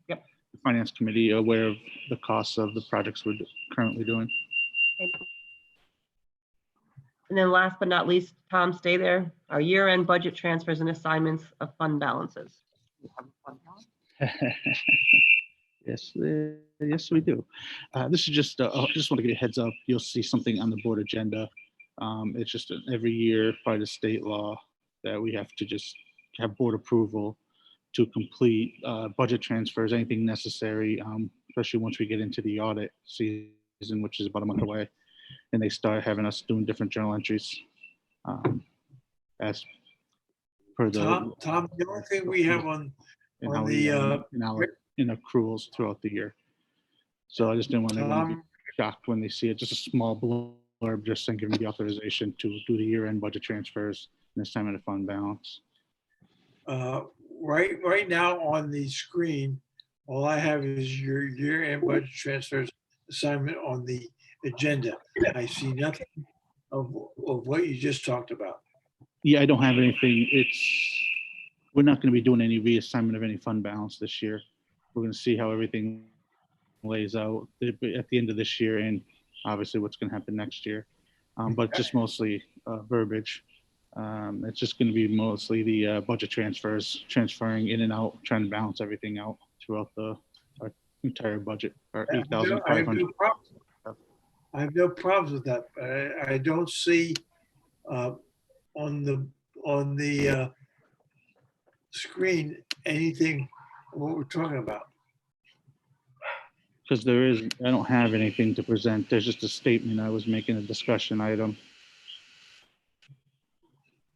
the finance committee aware of the costs of the projects we're currently doing. And then last but not least, Tom, stay there. Our year-end budget transfers and assignments of fund balances. Yes, yes, we do. This is just, I just want to give you a heads up. You'll see something on the board agenda. It's just every year by the state law that we have to just have board approval to complete budget transfers, anything necessary, especially once we get into the audit season, which is about a month away, and they start having us doing different journal entries as per the Tom, the only thing we have on in accruals throughout the year. So I just didn't want everyone to be shocked when they see it. Just a small blurb, just saying, giving the authorization to do the year-end budget transfers and assignment of fund balance. Right now on the screen, all I have is your year-end budget transfers assignment on the agenda. I see nothing of what you just talked about. Yeah, I don't have anything. We're not going to be doing any reassignment of any fund balance this year. We're going to see how everything lays out at the end of this year, and obviously what's going to happen next year. But just mostly verbiage. It's just going to be mostly the budget transfers, transferring in and out, trying to balance everything out throughout our entire budget, our 8,500. I have no problems with that. I don't see on the screen anything what we're talking about. Because I don't have anything to present. There's just a statement. I was making a discussion item.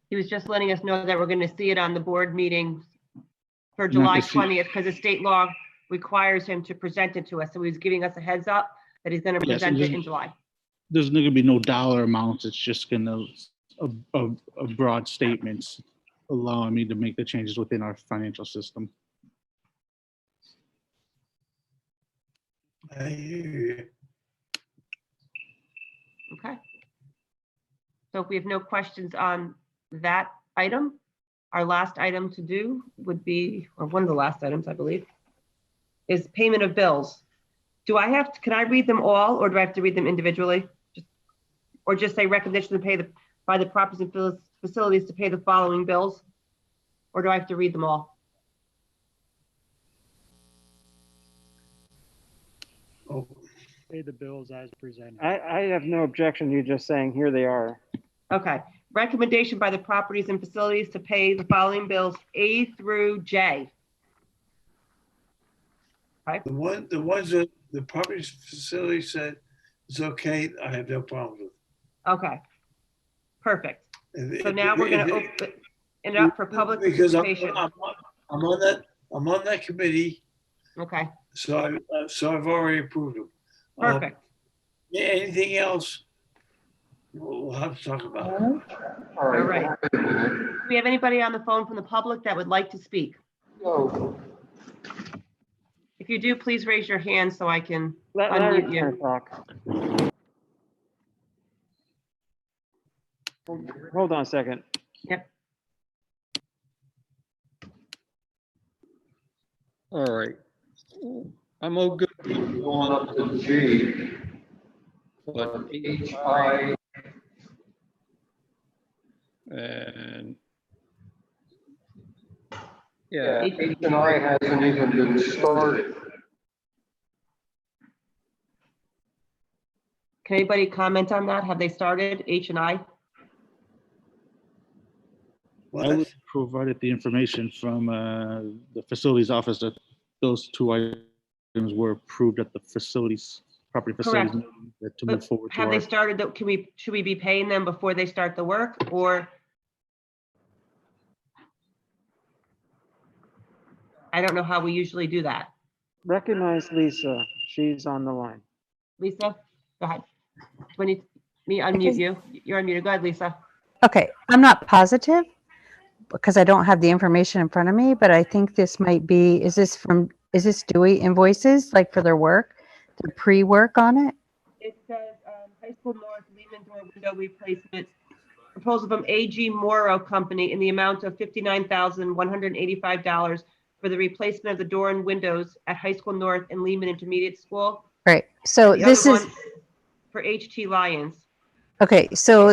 He was just letting us know that we're going to see it on the board meeting for July 20th, because the state law requires him to present it to us. So he's giving us a heads up that he's going to present it in July. There's going to be no dollar amounts. It's just going to a broad statements allowing me to make the changes within our financial system. I hear you. Okay. So if we have no questions on that item, our last item to do would be, or one of the last items, I believe, is payment of bills. Do I have, can I read them all, or do I have to read them individually? Or just say recognition to pay by the properties and facilities to pay the following bills? Or do I have to read them all? Oh, Pay the bills as presented. I have no objection to you just saying, here they are. Okay. Recommendation by the properties and facilities to pay the following bills A through J. the ones that the property facility said it's okay, I have no problem with. Okay. Perfect. If- So if- now we're going if- to open it up for public Because participation. I'm on that committee, Okay, so I've already approved them. perfect. Yeah, anything else? We'll have to talk about it. All right. Do we have anybody on the phone from the public that would like to speak? If you do, please raise your hand so I can Larry's unmute gonna you. talk. Hold on a second. Yep. All right. I'm all good with going up to G. But H, I, and yeah, H and I hasn't even been started. Can anybody comment on that? Have they started H and I? I would provided the information from the facilities office that those two items were approved at the facilities, property facilities Correct. meeting, that to But move forward to have they our. started, should we be paying them before they start the work, or? I don't know how we usually do that. Recognize Lisa. She's on the line. Lisa, go ahead. When you, me unmute you. You're unmuted. Go ahead, Lisa. Okay, I'm not positive because I don't have the information in front of me, but I think this might be, is this Dewey invoices, like for their work, the pre-work on it? It says High School North Lehman door window replacement. Proposal from AG Morrow Company in the amount of $59,185 for the replacement of the door and windows at High School North and Lehman Intermediate School. Right, so The this other is, one for HT Lyons. okay, so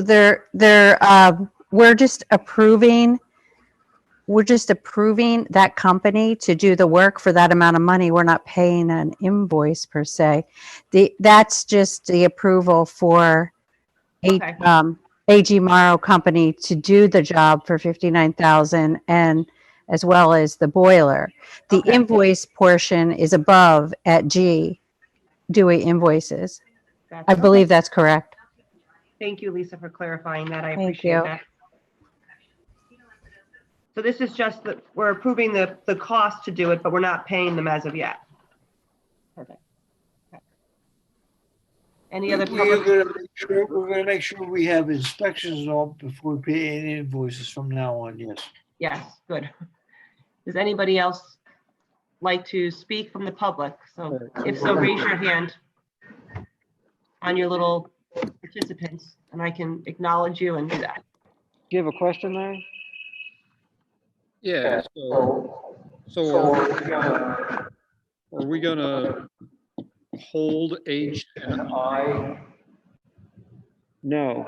we're just approving that company to do the work for that amount of money. We're not paying an invoice per se. That's just the approval for Okay. AG Morrow Company to do the job for $59,000 and as well as the boiler. The Okay. invoice portion is above at G, Dewey Invoices. Gotcha. I believe Okay. that's correct. Thank you, Lisa, for clarifying that. I Thank appreciate you. that. So this is just that we're approving the cost to do it, but we're not paying them as of yet. Perfect. Okay. Any other We're public? gonna make sure we have inspections and all before we pay any invoices from now on, yes. Yes, good. Does anybody else like to speak from the public? So if so, raise your hand on your little participants and I can acknowledge you and do that. Do you have a question, Larry? Yeah, so are we gonna hold H and I? No.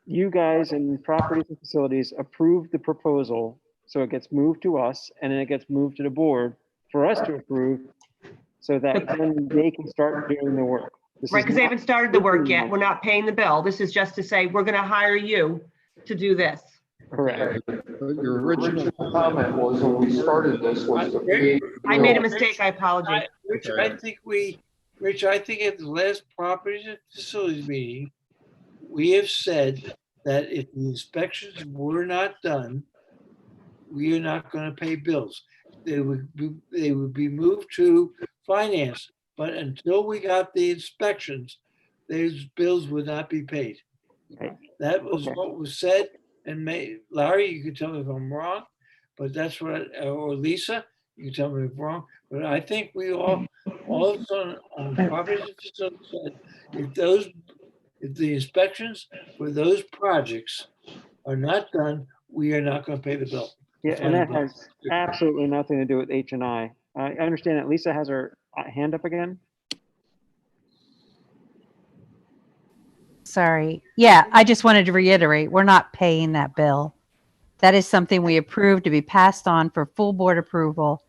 You guys in properties and facilities approved the proposal, so it gets moved to us and then it gets moved to the board for us to approve so that then they can start doing the work. This Right, is because they not- haven't started the work yet. We're not paying the bill. This is just to say, we're gonna hire you to do this. Correct. Your original comment was when we started this was to pay. I made a mistake. I apologize. Rich, Okay. I think at the last properties and facilities meeting, we have said that if the inspections were not done, we are not gonna pay bills. They would be moved to finance, but until we got the inspections, those bills would not be paid. Right. That was Okay. what was said, and Larry, you can tell me if I'm wrong, but that's what, or Lisa, You can tell me if I'm wrong, but I think we all on properties and facilities, said if the inspections for those projects are not done, we are not going to pay the bill. Yeah, and that has absolutely nothing to do with H and I. I understand that Lisa has her hand up again. Sorry. Yeah, I just wanted to reiterate, we're not paying that bill. That is something we approved to be passed on for full board approval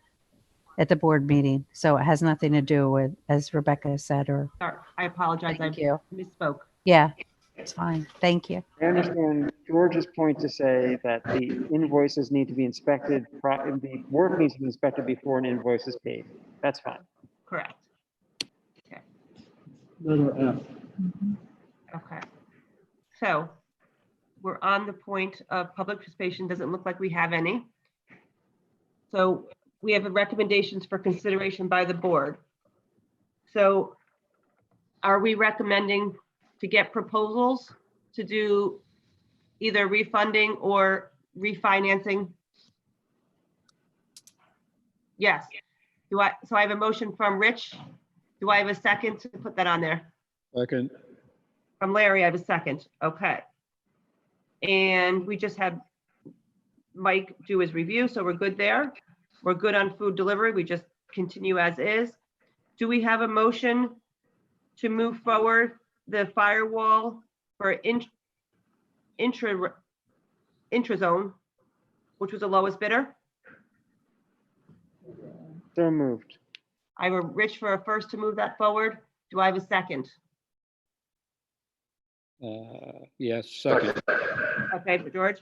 at the board meeting. So it has nothing to do with, as Rebecca said, or, Sorry, I apologize. I thank you. misspoke. Yeah, it's fine. Thank you. I understand George's point to say that the invoices need to be inspected, the work needs to be inspected before an invoice is paid. That's fine. Correct. Letter F. Okay. So we're on the point of public participation. Doesn't look like we have any. So we have recommendations for consideration by the board. So are we recommending to get proposals to do either refunding or refinancing? Yes. So I have a motion from Rich. Do I have a second to put that on there? Second, From Larry, I have a second. Okay. And we just had Mike do his review, so we're good there. We're good on food delivery. We just continue as is. Do we have a motion to move forward the firewall for intra-zone, which was the lowest bidder? So moved. I have a Rich for a first to move that forward. Do I have a second? yes, second. Okay, for George.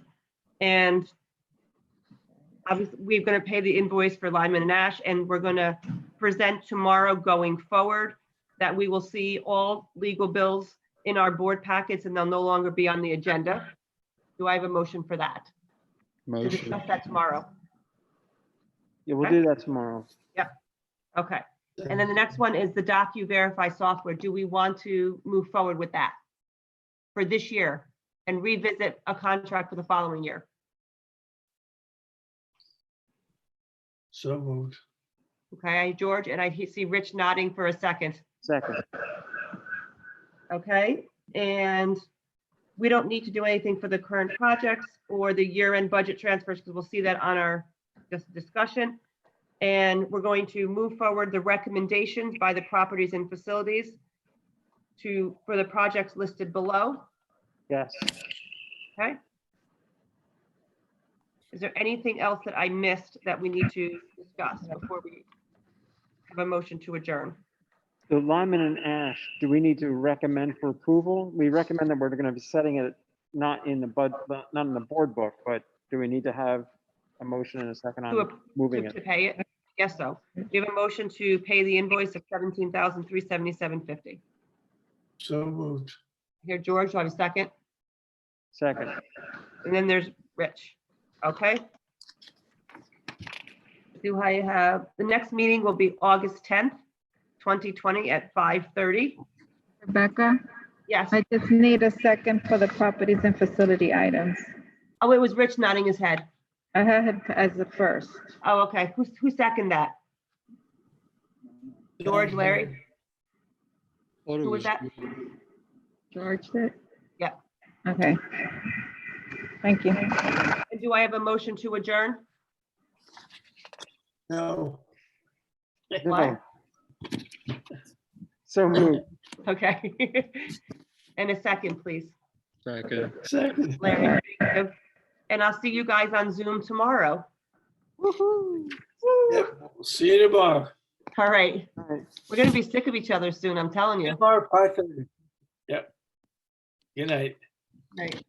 And obviously, we're going to pay the invoice for Lyman and Ash, and we're going to present tomorrow going forward that we will see all legal bills in our board packets, and they'll no longer be on the agenda. Do I have a motion for that? To Motion. discuss that tomorrow. Yeah, we'll do that tomorrow. Okay. And then the next one is the DocuVerify software. Do we want to move forward with that for this year and revisit a contract for the following year? So moved. Okay, George, and I see Rich nodding for a second. Second. Okay, and we don't need to do anything for the current projects or the year-end budget transfers because we'll see that on our discussion. And we're going to move forward the recommendations by the properties and facilities for the projects listed below. Yes. Okay. Is there anything else that I missed that we need to discuss before we have a motion to adjourn? So Lyman and Ash, do we need to recommend for approval? We recommend that we're going to be setting it not in the not in the board book, but do we need to have a motion and a second on moving To it? pay it? Yes, so. We have a motion to pay the invoice of $17,377.50. So moved. Here, George, do I have a second? Second. And then there's Rich. Okay. Do I have, the next meeting will be August 10th, 2020 at 5:30. Rebecca, Yes. I just need a second for the properties and facility items. Oh, it was Rich nodding his head. I had it as the first. Oh, okay. Who seconded that? George, Larry? Thought it Who was that? George did? Yeah. Okay. Thank you. And do I have a motion to adjourn? No. What? So moved. Okay. And a second, please. Second. Second. Larry, thank you. And I'll see you guys on Zoom tomorrow. Woohoo. Yep. We'll see you tomorrow. All right. All right. We're going to be sick of each other soon, I'm telling you. Tomorrow, 5:30. Yep. Good night. Right.